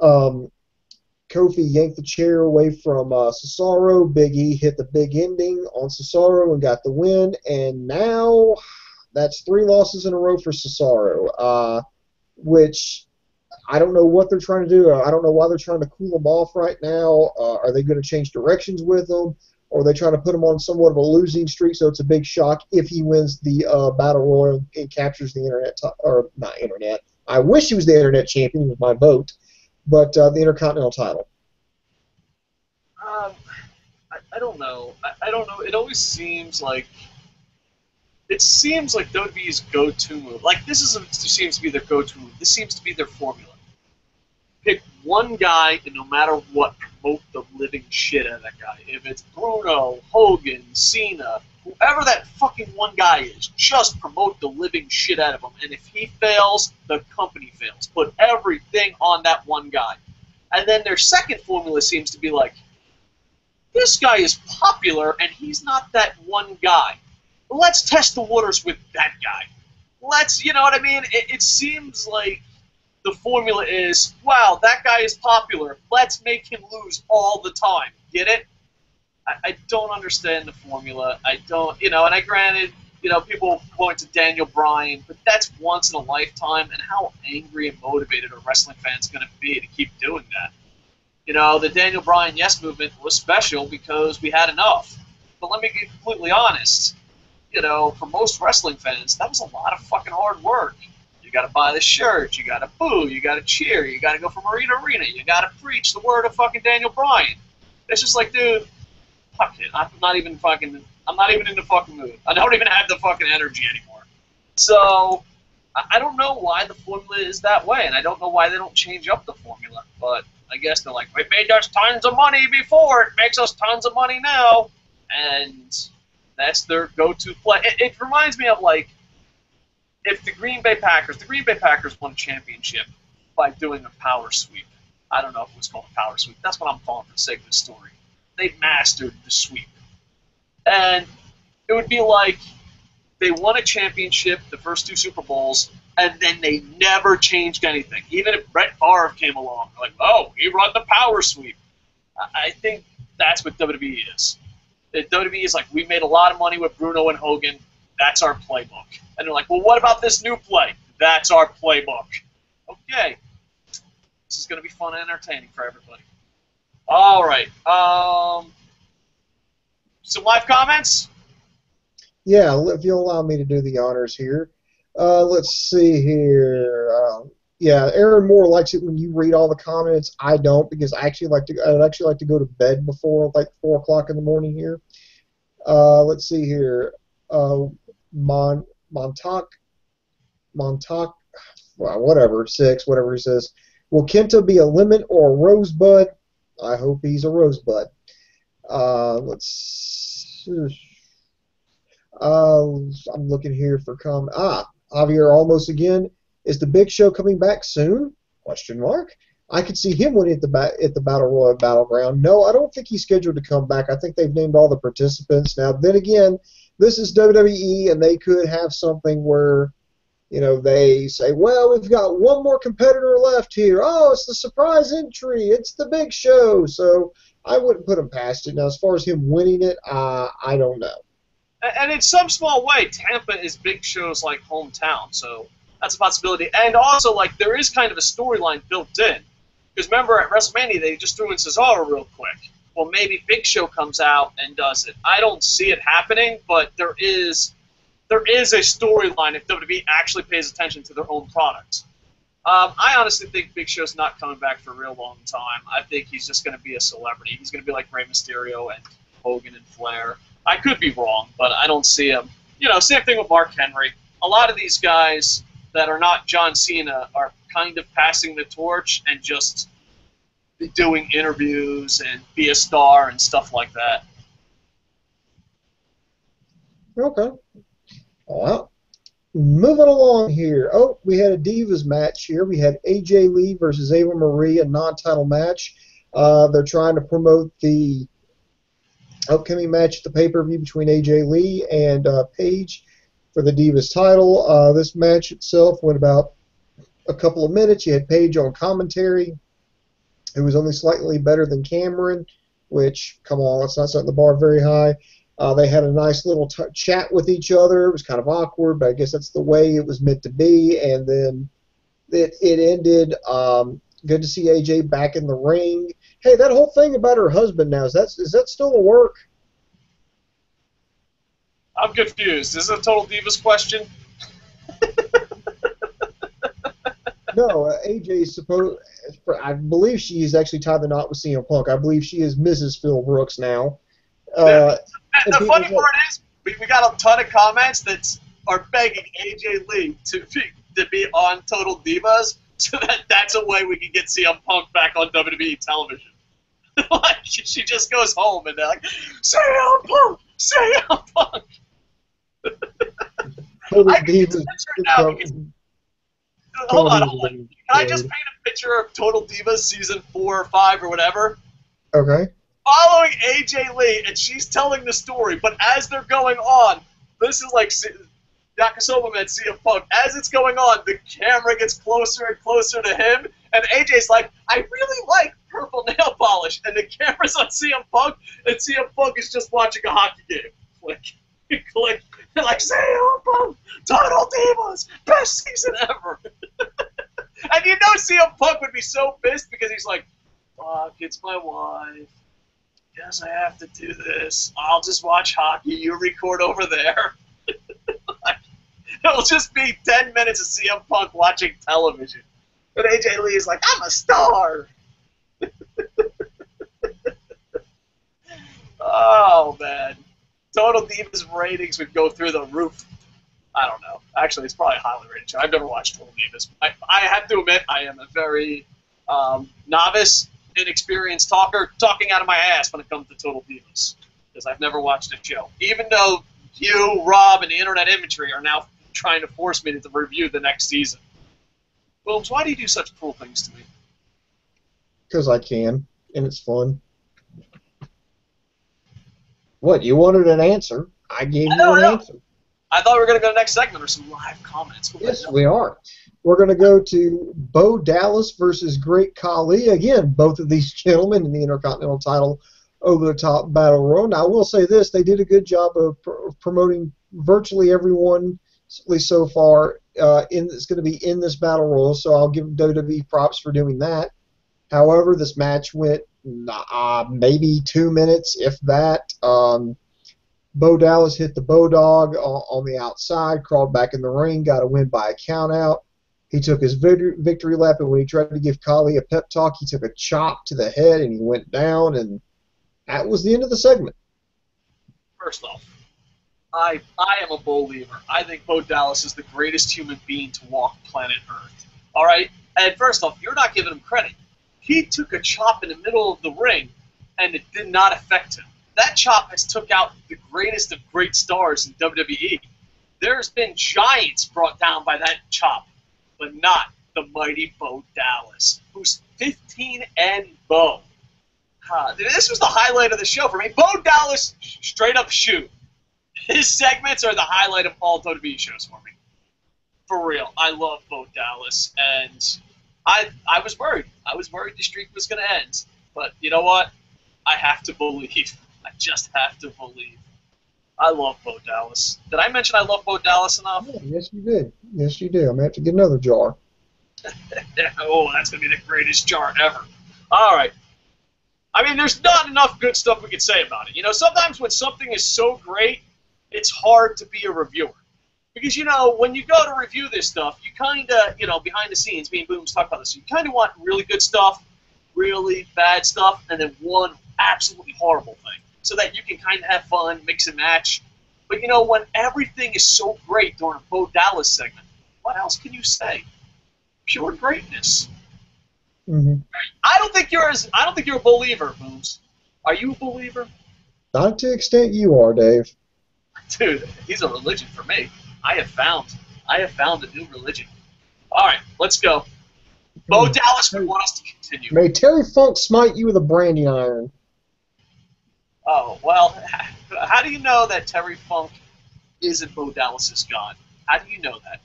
Kofi yanked the chair away from Cesaro. Big E hit the big ending on Cesaro and got the win. And now that's 3 losses in a row for Cesaro, which I don't know what they're trying to do. I don't know why they're trying to cool him off right now. Are they going to change directions with him? Or are they trying to put him on somewhat of a losing streak so it's a big shock if he wins the Battle Royal and captures the or not internet. I wish he was the internet champion with my vote. But the Intercontinental title. I don't know. I don't know. It always seems like WWE's go-to move. Like this seems to be their go-to move. This seems to be their formula. Pick one guy and no matter what, promote the living shit out of that guy. If it's Bruno, Hogan, Cena, whoever that fucking one guy is, just promote the living shit out of him. And if he fails, the company fails. Put everything on that one guy. And then their second formula seems to be like, this guy is popular and he's not that one guy. Let's test the waters with that guy. You know what I mean? It seems like the formula is, wow, that guy is popular. Let's make him lose all the time. Get it? I don't understand the formula. I don't, and I granted, people point to Daniel Bryan, but that's once in a lifetime, and how angry and motivated are wrestling fans going to be to keep doing that? The Daniel Bryan Yes movement was special because we had enough. But let me be completely honest, for most wrestling fans, that was a lot of fucking hard work. You got to buy the shirt, you got to boo, you got to cheer, you got to go from arena to arena, you got to preach the word of fucking Daniel Bryan. It's just like, dude, fuck it. I'm not even in the fucking mood. I don't even have the fucking energy anymore. So, I don't know why the formula is that way, and I don't know why they don't change up the formula, but I guess they're like, it made us tons of money before, it makes us tons of money now, and that's their go-to play. It reminds me of, like, if the Green Bay Packers won a championship by doing a power sweep. I don't know if it was called a power sweep. That's what I'm calling for the sake of the story. They mastered the sweep. And it would be like they won a championship, the first 2 Super Bowls, and then they never changed anything. Even if Brett Favre came along, like, oh, he run the power sweep. I think that's what WWE is. WWE is like, we made a lot of money with Bruno and Hogan. That's our playbook. And they're like, well, what about this new play? That's our playbook. Okay. This is going to be fun and entertaining for everybody. All right. Some live comments? Yeah, if you'll allow me to do the honors here. Let's see here. Yeah, Aaron Moore likes it when you read all the comments. I don't, because I'd actually like to go to bed before like 4 o'clock in the morning here. Let's see here. Montauk, well, whatever, 6, whatever he says. Will Kenta be a lemon or a rosebud? I hope he's a rosebud. I'm looking here for comment. Javier almost again. Is the Big Show coming back soon? Question mark. I could see him winning at the Battle Royal Battleground. No, I don't think he's scheduled to come back. I think they've named all the participants. Now, then again, this is WWE, and they could have something where, they say, well, we've got one more competitor left here. Oh, it's the surprise entry. It's the Big Show. So I wouldn't put him past it. Now, as far as him winning it, I don't know. And in some small way, Tampa is Big Show's, like, hometown, so that's a possibility. And also, like, there is kind of a storyline built in. Because remember, at WrestleMania, they just threw in Cesaro real quick. Well, maybe Big Show comes out and does it. I don't see it happening, but there is a storyline if WWE actually pays attention to their own product. I honestly think Big Show's not coming back for a real long time. I think he's just going to be a celebrity. He's going to be like Rey Mysterio and Hogan and Flair. I could be wrong, but I don't see him. Same thing with Mark Henry. A lot of these guys that are not John Cena are kind of passing the torch and just doing interviews and be a star and stuff like that. Okay. Well, Moving along here. Oh, we had a Divas match here. We had AJ Lee versus Ava Marie, a non-title match. They're trying to promote the upcoming match at the pay-per-view between AJ Lee and Paige for the Divas title. This match itself went about a couple of minutes. You had Paige on commentary, who was only slightly better than Cameron, which, come on, let's not set the bar very high. They had a nice little chat with each other. It was kind of awkward, but I guess that's the way it was meant to be. And then it ended. Good to see AJ back in the ring. Hey, that whole thing about her husband now, is that still a work? I'm confused. Is this a Total Divas question? No, AJ is supposed. I believe she is actually tied the knot with CM Punk. I believe she is Mrs. Phil Brooks now. The funny part is, we got a ton of comments that are begging AJ Lee to be on Total Divas, so that's a way we can get CM Punk back on WWE television. Like, she just goes home and they're like, CM Punk! CM Punk! I can just picture it now because, hold on. Can I just paint a picture of Total Divas season 4 or 5 or whatever? Okay. Following AJ Lee, and she's telling the story, but as they're going on, this is like Yakasova met CM Punk. As it's going on, the camera gets closer and closer to him, and AJ's like, I really like purple nail polish, and the camera's on CM Punk, and CM Punk is just watching a hockey game. Click. They're like, CM Punk, Total Divas, best season ever. And you know CM Punk would be so pissed because he's like, fuck, it's my wife. Guess I have to do this. I'll just watch hockey. You record over there. It'll just be 10 minutes of CM Punk watching television. But AJ Lee is like, I'm a star. Oh, man. Total Divas ratings would go through the roof. I don't know. Actually, it's probably a highly rated show. I've never watched Total Divas. I have to admit, I am a very novice, inexperienced talker, talking out of my ass when it comes to Total Divas, because I've never watched a show. Even though you, Rob, and the Internet Imagery are now trying to force me to review the next season. Wilms, why do you do such cruel things to me? Because I can, and it's fun. What, you wanted an answer? I gave you an answer. I thought we were going to go to the next segment or some live comments. Yes, we are. We're going to go to Bo Dallas versus Great Khali. Again, both of these gentlemen in the Intercontinental title over-the-top battle royal. Now, I will say this. They did a good job of promoting virtually everyone, at least so far, is going to be in this battle royal, so I'll give WWE props for doing that. However, this match went maybe 2 minutes, if that. Bo Dallas hit the Bodog on the outside, crawled back in the ring, got a win by a countout. He took his victory lap, and when he tried to give Khali a pep talk, he took a chop to the head, and he went down, and that was the end of the segment. First off, I am a believer. I think Bo Dallas is the greatest human being to walk planet Earth. All right? And first off, you're not giving him credit. He took a chop in the middle of the ring, and it did not affect him. That chop has took out the greatest of great stars in WWE. There's been giants brought down by that chop, but not the mighty Bo Dallas, who's 15 and Bo. This was the highlight of the show for me. Bo Dallas, straight up shoot. His segments are the highlight of all WWE shows for me. For real. I love Bo Dallas, and I was worried. I was worried the streak was going to end. But you know what? I have to believe. I just have to believe. I love Bo Dallas. Did I mention I love Bo Dallas enough? Yeah, yes, you did. Yes, you did. I'm going to have to get another jar. Oh, that's going to be the greatest jar ever. All right. I mean, there's not enough good stuff we could say about it. You know, sometimes when something is so great, it's hard to be a reviewer. Because, you know, when you go to review this stuff, you kind of, you know, behind the scenes, me and Booms talk about this, you kind of want really good stuff, really bad stuff, and then one absolutely horrible thing, so that you can kind of have fun, mix and match. But, you know, when everything is so great during a Bo Dallas segment, what else can you say? Pure greatness. Mm-hmm. I don't think you're a believer, Booms. Are you a believer? Not to the extent you are, Dave. Dude, he's a religion for me. I have found I have found a new religion. All right, let's go. Bo Dallas would want us to continue. May Terry Funk smite you with a branding iron. Oh, well, how do you know that Terry Funk isn't Bo Dallas's God? How do you know that?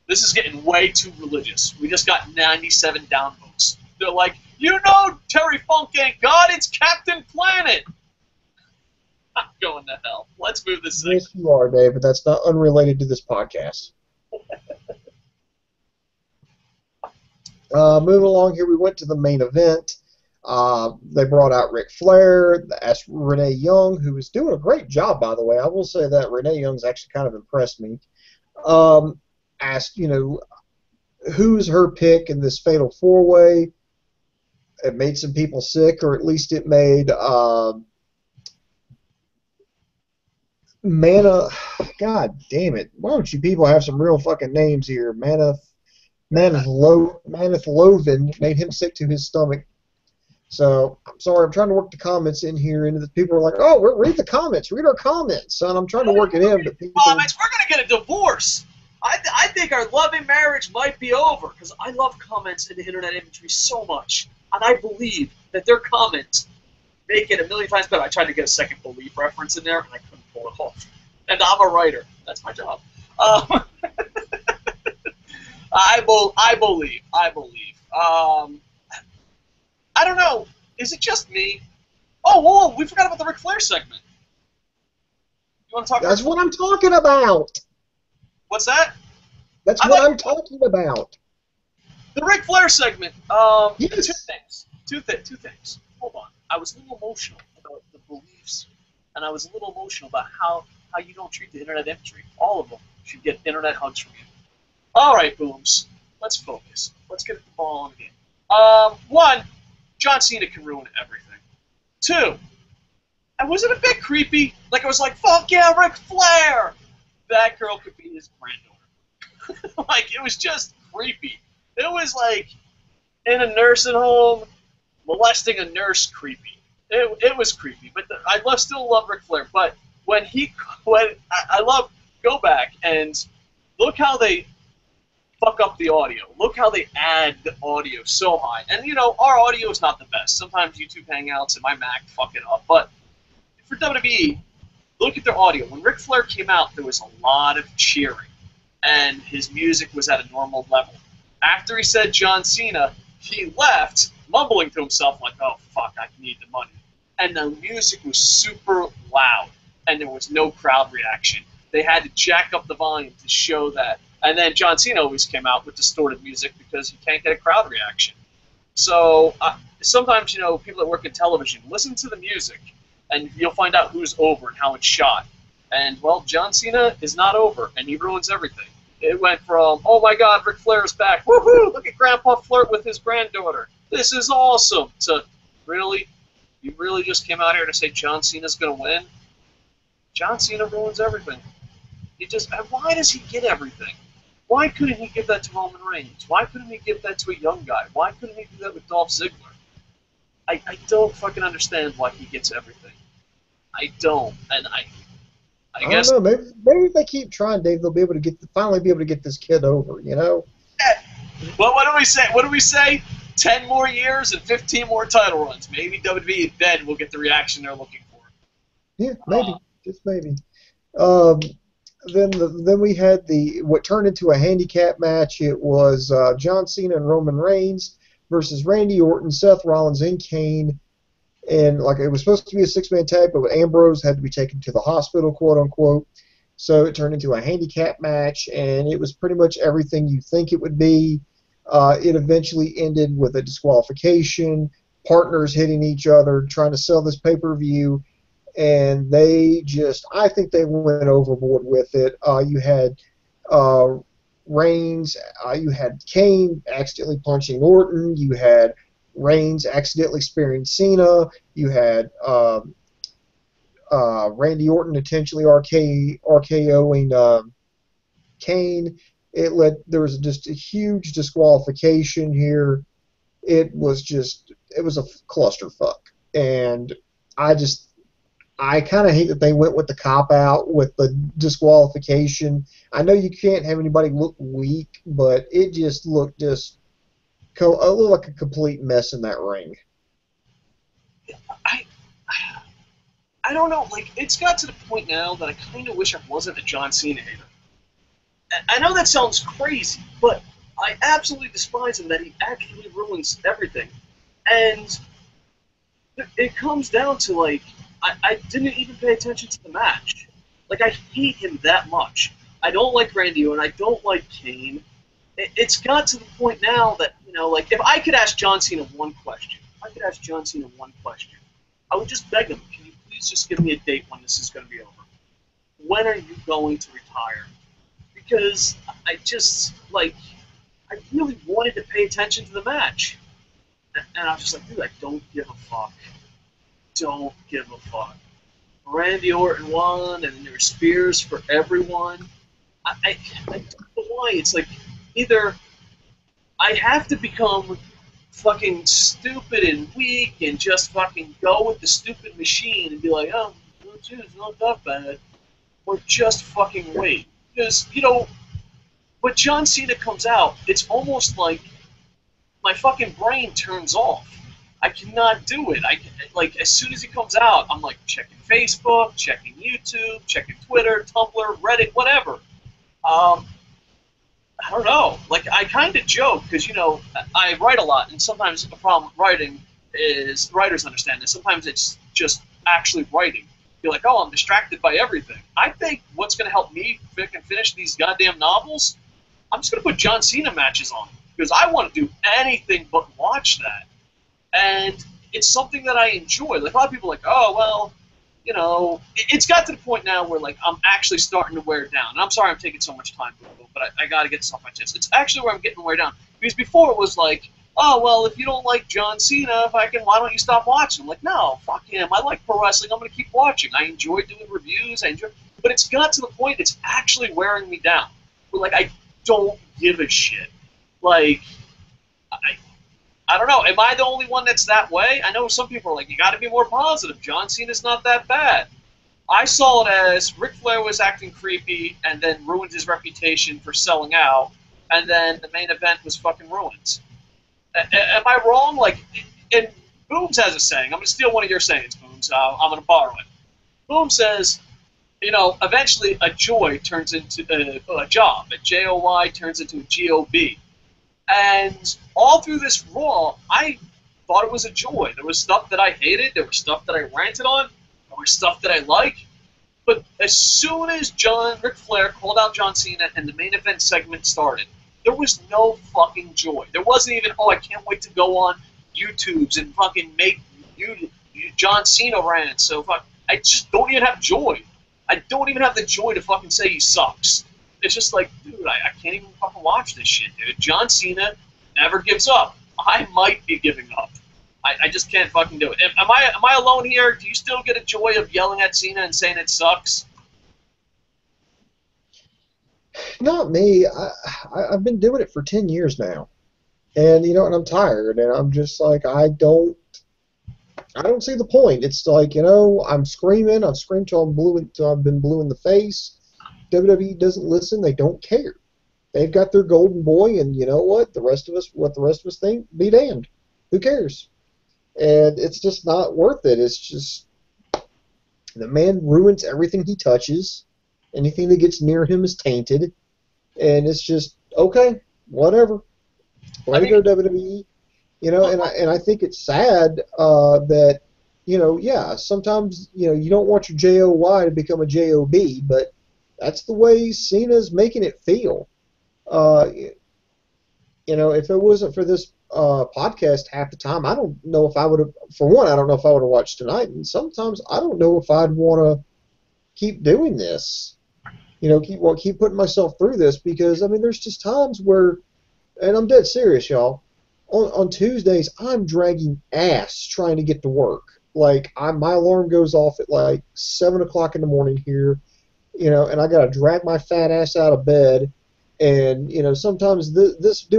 This is getting way too religious. We just got 97 downvotes. They're like, you know Terry Funk ain't God, it's Captain Planet. I'm going to hell. Let's move this thing. Yes, you are, David. That's not unrelated to this podcast. Moving along here, we went to the main event. They brought out Ric Flair, asked Renee Young, who was doing a great job, by the way. I will say that Renee Young's actually kind of impressed me. Asked, who's her pick in this fatal four-way. It made some people sick, or at least it made Mana. God damn it! Why don't you people have some real fucking names here? Maneth Loven made him sick to his stomach. So I'm sorry, I'm trying to work the comments in here, and the people are like, "Oh, read the comments, read our comments," son. I'm trying to work it in, but people. Comments, we're gonna get a divorce. I think our loving marriage might be over because I love comments in the internet imagery so much, and I believe that their comments make it a million times better. I tried to get a second belief reference in there, and I couldn't pull it off. And I'm a writer. That's my job. I believe. I don't know. Is it just me? Oh, whoa, we forgot about the Ric Flair segment. You want to talk? That's what I'm talking about. What's that? That's what I'm talking about. The Ric Flair segment. Yes. Two things. Hold on. I was a little emotional about the beliefs, and I was a little emotional about how you don't treat the internet imagery. All of them should get internet hugs from you. All right, Booms. Let's focus. Let's get the ball on the game. One, John Cena can ruin everything. Two, and was it a bit creepy? Like, it was like, fuck yeah, Ric Flair! That girl could be his granddaughter. Like, it was just creepy. It was like in a nursing home, molesting a nurse creepy. It was creepy, but I still love Ric Flair. But go back and look how they fuck up the audio. Look how they add the audio so high. And, our audio is not the best. Sometimes YouTube Hangouts and my Mac fuck it up. But for WWE, look at their audio. When Ric Flair came out, there was a lot of cheering. And his music was at a normal level. After he said John Cena, he left, mumbling to himself like, oh, fuck, I need the money. And the music was super loud. And there was no crowd reaction. They had to jack up the volume to show that. And then John Cena always came out with distorted music because he can't get a crowd reaction. So sometimes, people that work in television, listen to the music, and you'll find out who's over and how it's shot. And, well, John Cena is not over, and he ruins everything. It went from, oh, my God, Ric Flair's back. Woohoo, look at Grandpa flirt with his granddaughter. This is awesome. To, really? You really just came out here to say John Cena's going to win? John Cena ruins everything. And why does he get everything? Why couldn't he give that to Roman Reigns? Why couldn't he give that to a young guy? Why couldn't he do that with Dolph Ziggler? I don't fucking understand why he gets everything. I don't, and I guess. Don't know. Maybe if they keep trying, Dave, they'll be able to finally be able to get this kid over. Well, what do we say? What do we say? 10 more years and 15 more title runs. Maybe WWE then will get the reaction they're looking for. Yeah, maybe, just maybe. Then we had what turned into a handicap match. It was John Cena and Roman Reigns versus Randy Orton, Seth Rollins, and Kane. And it was supposed to be a six-man tag, but Ambrose had to be taken to the hospital, quote unquote. So it turned into a handicap match, and it was pretty much everything you think it would be. It eventually ended with a disqualification, partners hitting each other, trying to sell this pay-per-view. And I think they went overboard with it. You had Reigns, you had Kane accidentally punching Orton, you had Reigns accidentally spearing Cena, you had Randy Orton intentionally RKOing Kane. There was just a huge disqualification here. It was a clusterfuck, and I I kind of hate that they went with the cop-out with the disqualification. I know you can't have anybody look weak, but it just looked like a complete mess in that ring. I I don't know. Like, it's got to the point now that I kind of wish I wasn't a John Cena hater. I know that sounds crazy, but I absolutely despise him that he actually ruins everything. And it comes down to, like, I didn't even pay attention to the match. Like, I hate him that much. I don't like Randy Orton. I don't like Kane. It's got to the point now that, you know, like, if I could ask John Cena one question, I would just beg him, can you please just give me a date when this is going to be over? When are you going to retire? Because I just, like, I really wanted to pay attention to the match. And I was just like, dude, I don't give a fuck. Don't give a fuck. Randy Orton won, and there were spears for everyone. I don't know why. It's like, either I have to become fucking stupid and weak and just fucking go with the stupid machine and be like, oh, gee, it's not that bad, or just fucking wait. Because, you know, when John Cena comes out, it's almost like my fucking brain turns off. I cannot do it. Like, as soon as he comes out, I'm like checking Facebook, checking YouTube, checking Twitter, Tumblr, Reddit, whatever. I don't know. Like, I kind of joke because, you know, I write a lot, and sometimes the problem with writing is writers understand this. Sometimes it's just actually writing. You're like, oh, I'm distracted by everything. I think what's going to help me finish these goddamn novels, I'm just going to put John Cena matches on because I want to do anything but watch that. And it's something that I enjoy. Like, a lot of people are like, oh, well, you know, it's got to the point now where, like, I'm actually starting to wear down. And I'm sorry I'm taking so much time, but I got to get this off my chest. It's actually where I'm getting wear down. Because before it was like, oh, well, if you don't like John Cena, why don't you stop watching? I'm like, no, fuck him. I like pro wrestling. I'm going to keep watching. I enjoy doing reviews. But it's got to the point it's actually wearing me down. Where, like, I don't give a shit. Like, I don't know. Am I the only one that's that way? I know some people are like, you got to be more positive. John Cena's not that bad. I saw it as Ric Flair was acting creepy and then ruined his reputation for selling out, and then the main event was fucking ruined. Am I wrong? Like, and Booms has a saying. I'm going to steal one of your sayings, Booms. I'm going to borrow it. Boom says, you know, eventually a joy turns into a job. A J-O-Y turns into a G-O-B. And all through this Raw, I thought it was a joy. There was stuff that I hated. There was stuff that I ranted on. There was stuff that I liked. But as soon as Ric Flair called out John Cena and the main event segment started, there was no fucking joy. There wasn't even, oh, I can't wait to go on YouTube's and fucking make John Cena rants. So I just don't even have joy. I don't even have the joy to fucking say he sucks. It's just like, dude, I can't even fucking watch this shit, dude. John Cena never gives up. I might be giving up. I just can't fucking do it. Am I alone here? Do you still get a joy of yelling at Cena and saying it sucks? Not me. I've been doing it for 10 years now. And, you know, and I'm tired. And I'm just like, I don't see the point. It's like, you know, I'm screaming. I've screamed till I've been blue in the face. WWE doesn't listen. They don't care. They've got their golden boy, and you know what? What the rest of us think, be damned. Who cares? And it's just not worth it. It's just the man ruins everything he touches. Anything that gets near him is tainted, and it's just okay, whatever. Way to go, WWE. You know, and I think it's sad that, you know, yeah, sometimes, you know, you don't want your JOY to become a JOB, but that's the way Cena's making it feel. You know, if it wasn't for this podcast half the time, I don't know if I would have, for one, I don't know if I would have watched tonight, and sometimes I don't know if I'd want to keep doing this. You know, keep putting myself through this, because, I mean, there's just times where, and I'm dead serious, y'all, on Tuesdays, I'm dragging ass trying to get to work. Like, my alarm goes off at like 7 o'clock in the morning here, you know, and I got to drag my fat ass out of bed. And, you know, sometimes doing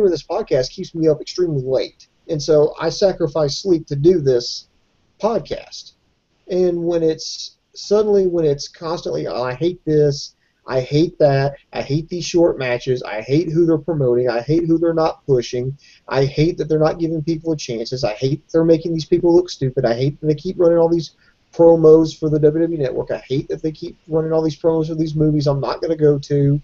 this podcast keeps me up extremely late. And so I sacrifice sleep to do this podcast. And when it's suddenly when it's constantly, oh, I hate this, I hate that, I hate these short matches, I hate who they're promoting, I hate who they're not pushing, I hate that they're not giving people chances, I hate that they're making these people look stupid, I hate that they keep running all these promos for the WWE Network, I hate that they keep running all these promos for these movies I'm not going to go to,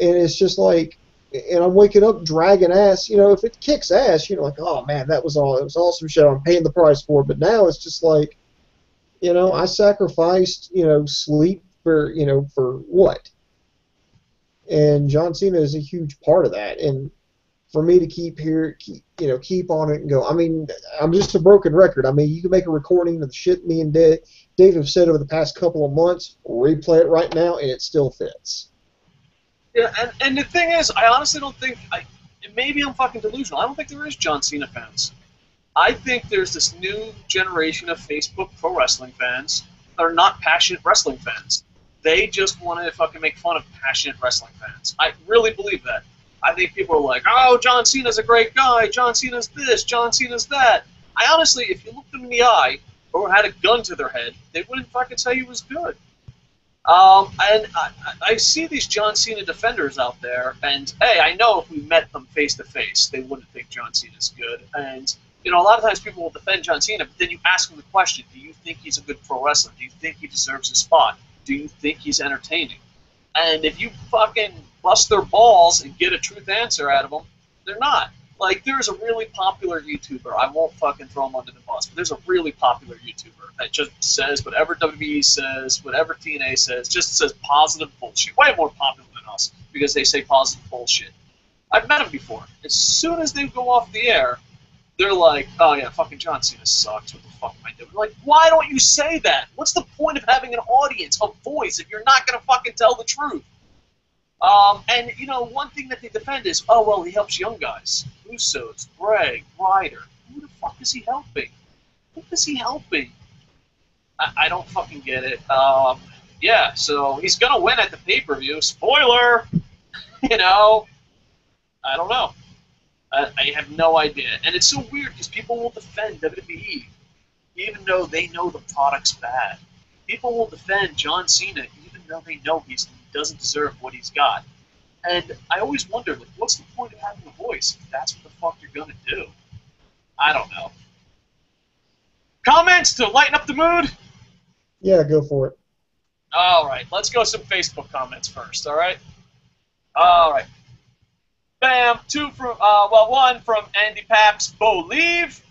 and it's just like, and I'm waking up dragging ass. You know, if it kicks ass, you're like, oh man, that was all. It was an awesome show. I'm paying the price for it. But now it's just like, you know, I sacrificed, you know, sleep for, you know, for what? And John Cena is a huge part of that. And for me to keep on it and go. I mean, I'm just a broken record. I mean, you can make a recording of the shit me and Dave have said over the past couple of months, replay it right now, and it still fits. Yeah, and the thing is, I honestly don't think maybe I'm fucking delusional. I don't think there is John Cena fans. I think there's this new generation of Facebook pro wrestling fans that are not passionate wrestling fans. They just want to fucking make fun of passionate wrestling fans. I really believe that. I think people are like, oh, John Cena's a great guy, John Cena's this, John Cena's that. I honestly, if you looked them in the eye or had a gun to their head, they wouldn't fucking say he was good. And I see these John Cena defenders out there, and hey, I know if we met them face to face, they wouldn't think John Cena's good. And you know, a lot of times people will defend John Cena, but then you ask them the question: do you think he's a good pro wrestler? Do you think he deserves a spot? Do you think he's entertaining? And if you fucking bust their balls and get a truth answer out of them, they're not. Like, there's a really popular YouTuber. I won't fucking throw him under the bus, but there's a really popular YouTuber that just says whatever WWE says, whatever TNA says, just says positive bullshit. Way more popular than us because they say positive bullshit. I've met him before. As soon as they go off the air, they're like, oh yeah, fucking John Cena sucks. What the fuck am I doing? Like, why don't you say that? What's the point of having an audience, a voice, if you're not going to fucking tell the truth? And, you know, one thing that they defend is, oh, well, he helps young guys. Usos, Bray, Ryder. Who the fuck is he helping? Who is he helping? I don't fucking get it. Yeah, so he's going to win at the pay-per-view. Spoiler! You know, I don't know. I have no idea. And it's so weird because people will defend WWE even though they know the product's bad. People will defend John Cena even though they know he doesn't deserve what he's got. And I always wonder, like, what's the point of having a voice if that's what the fuck you're going to do? I don't know. Comments to lighten up the mood? Yeah, go for it. All right, let's go some Facebook comments first, all right? All right. Bam, one from Andy Paps, believe.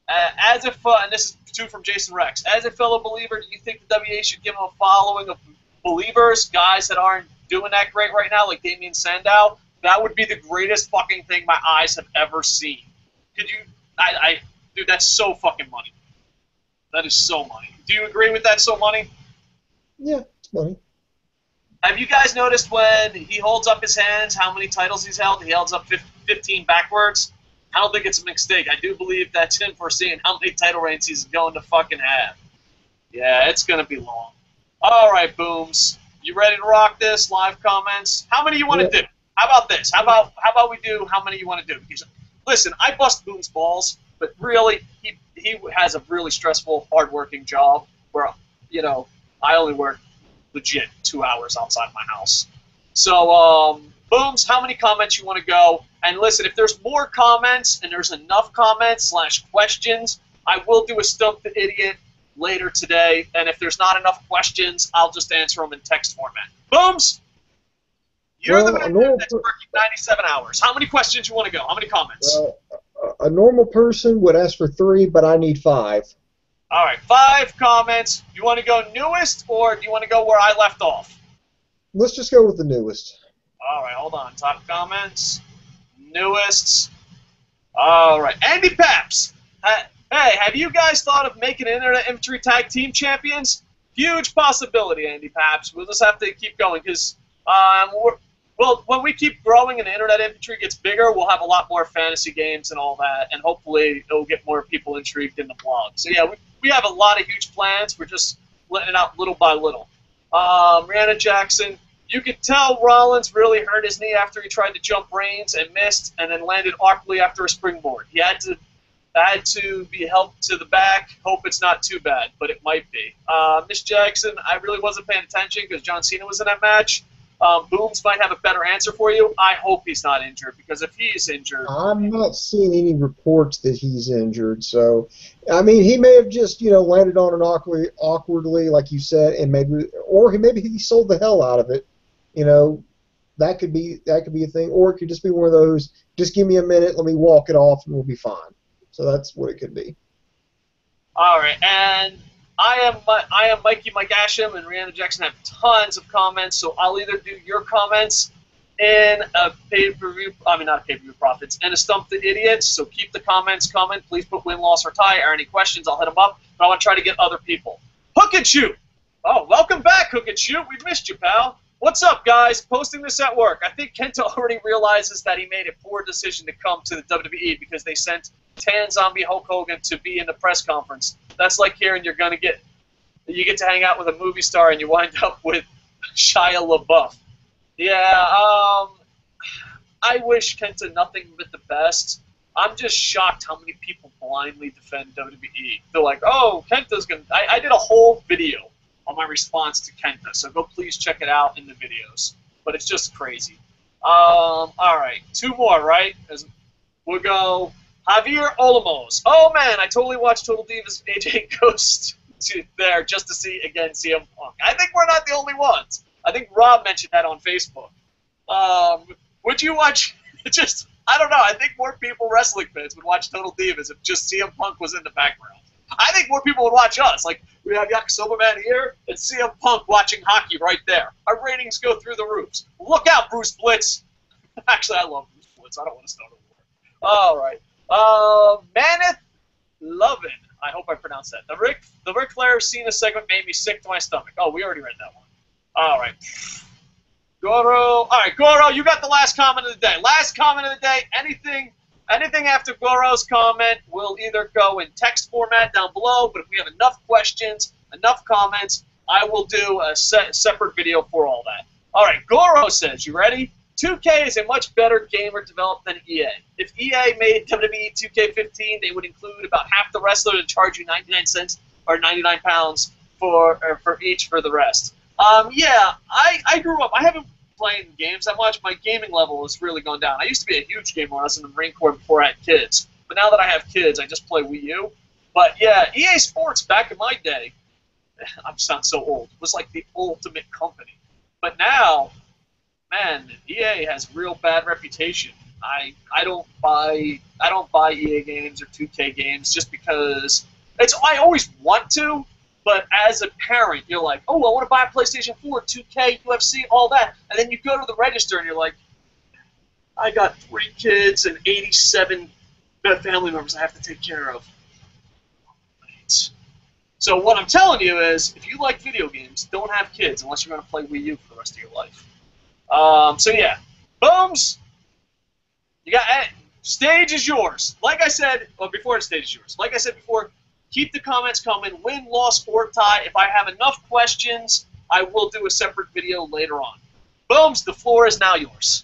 And this is two from Jason Rex. As a fellow believer, do you think the WA should give him a following of believers, guys that aren't doing that great right now, like Damien Sandow? That would be the greatest fucking thing my eyes have ever seen. Could you? Dude, that's so fucking money. That is so money. Do you agree with that? So money? Yeah, it's money. Have you guys noticed when he holds up his hands, how many titles he's held? He holds up 15 backwards. I don't think it's a mistake. I do believe that's him foreseeing how many title reigns he's going to fucking have. Yeah, it's going to be long. All right, Booms. You ready to rock this? Live comments. How many you want to do? How about this? How about we do how many you want to do? Because, listen, I bust Booms' balls, but really, he has a really stressful, hard-working job where, you know, I only work legit 2 hours outside my house. So, Booms, how many comments you want to go? And listen, if there's more comments and there's enough comments / questions, I will do a Stump the Idiot later today. And if there's not enough questions, I'll just answer them in text format. Booms, you're the man that's working 97 hours. How many questions you want to go? How many comments? A normal person would ask for 3, but I need 5. All right, 5 comments. You want to go newest, or do you want to go where I left off? Let's just go with the newest. All right, hold on. Top comments. Newest. All right. Andy Paps. Hey, have you guys thought of making Internet Infantry Tag Team Champions? Huge possibility, Andy Paps. We'll just have to keep going because when we keep growing and the Internet Infantry gets bigger, we'll have a lot more fantasy games and all that, and hopefully it'll get more people intrigued in the blog. So, yeah, we have a lot of huge plans. We're just letting it out little by little. Rihanna Jackson. You could tell Rollins really hurt his knee after he tried to jump Reigns and missed, and then landed awkwardly after a springboard. He had to Bad to be helped to the back. Hope it's not too bad, but it might be. Miss Jackson, I really wasn't paying attention because John Cena was in that match. Booms might have a better answer for you. I hope he's not injured, because if he's injured... I'm not seeing any reports that he's injured. So, I mean, he may have just, landed on it awkwardly, like you said, and maybe he sold the hell out of it. That could be a thing. Or it could just be one of those, just give me a minute, let me walk it off, and we'll be fine. So that's what it could be. All right, and I am Mikey Mike Asham, and Rihanna Jackson have tons of comments, so I'll either do your comments in a pay-per-view, not a pay-per-view profits, and a Stump the Idiots, so keep the comments coming. Please put win, loss, or tie, or any questions, I'll hit them up, but I want to try to get other people. Hook and Shoot! Oh, welcome back, Hook and Shoot. We've missed you, pal. What's up, guys? Posting this at work. I think Kenta already realizes that he made a poor decision to come to the WWE because they sent Tan Zombie Hulk Hogan to be in the press conference. That's like hearing you get to hang out with a movie star and you wind up with Shia LaBeouf. Yeah, I wish Kenta nothing but the best. I'm just shocked how many people blindly defend WWE. They're like, oh, Kenta's going to... I did a whole video on my response to Kenta, so go please check it out in the videos. But it's just crazy. All right, two more, right? We'll go Javier Olamos. Oh, man, I totally watched Total Divas. AJ goes there just to see, again, CM Punk. I think we're not the only ones. I think Rob mentioned that on Facebook. Would you watch... I don't know. I think more people, wrestling fans, would watch Total Divas if just CM Punk was in the background. I think more people would watch us. Like, we have Yakisoba Man here and CM Punk watching hockey right there. Our ratings go through the roofs. Look out, Bruce Blitz. Actually, I love Bruce Blitz. I don't want to start a war. All right. Maneth Lovin. I hope I pronounced that. The Ric Flair Cena segment made me sick to my stomach. Oh, we already read that one. All right. Goro. All right, Goro, you got the last comment of the day. Last comment of the day. Anything after Goro's comment will either go in text format down below, but if we have enough questions, enough comments, I will do a separate video for all that. All right, Goro says, you ready? 2K is a much better game developed than EA. If EA made WWE 2K15, they would include about half the wrestler and charge you 99 cents or 99 pounds for each for the rest. Yeah, I grew up. I haven't playing games that much. My gaming level has really gone down. I used to be a huge gamer when I was in the Marine Corps before I had kids. But now that I have kids, I just play Wii U. But yeah, EA Sports back in my day, I sound so old, was like the ultimate company. But now, man, EA has real bad reputation. I don't buy EA games or 2K games just because I always want to. But as a parent, you're like, oh, I want to buy a PlayStation 4, 2K, UFC, all that. And then you go to the register and you're like, I got 3 kids and 87 family members I have to take care of. So what I'm telling you is, if you like video games, don't have kids unless you're going to play Wii U for the rest of your life. So yeah, Booms, you got stage is yours. Like I said, before the stage is yours. Like I said before, keep the comments coming. Win, loss, or tie. If I have enough questions, I will do a separate video later on. Booms, the floor is now yours.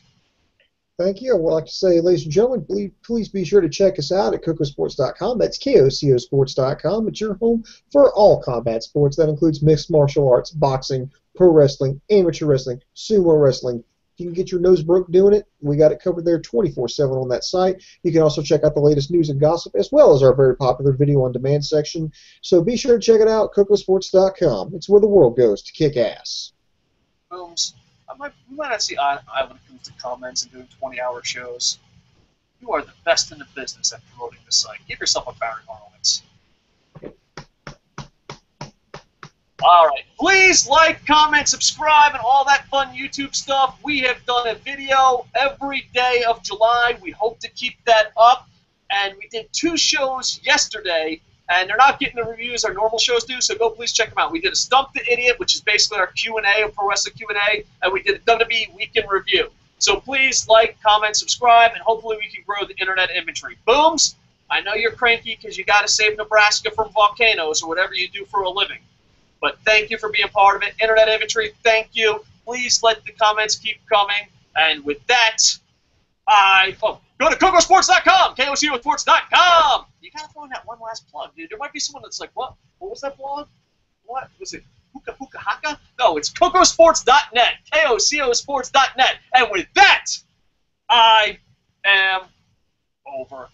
Thank you. I would like to say, ladies and gentlemen, please be sure to check us out at Kocosports.com. That's KOCOsports.com. It's your home for all combat sports. That includes mixed martial arts, boxing, pro wrestling, amateur wrestling, sumo wrestling. You can get your nose broke doing it. We got it covered there 24/7 on that site. You can also check out the latest news and gossip, as well as our very popular video on demand section. So be sure to check it out, Kocosports.com. It's where the world goes to kick ass. Booms, we might not see eye when it comes to comments and doing 20-hour shows. You are the best in the business at promoting the site. Give yourself a Barry Horowitz. All right. Please like, comment, subscribe, and all that fun YouTube stuff. We have done a video every day of July. We hope to keep that up. And we did 2 shows yesterday, and they're not getting the reviews our normal shows do, so go please check them out. We did a Stump the Idiot, which is basically our Q&A, a Pro Wrestling Q&A, and we did a WWE Weekend Review. So please like, comment, subscribe, and hopefully we can grow the internet inventory. Booms, I know you're cranky because you got to save Nebraska from volcanoes or whatever you do for a living. But thank you for being part of it. Internet Inventory, thank you. Please let the comments keep coming. And with that, Go to Kocosports.com, KOCOsports.com. You gotta throw in that one last plug, dude. There might be someone that's like, what? What was that blog? What was it? Hookah Hookah Haka? No, it's Kocosports.net, KOCOsports.net. And with that, I am over.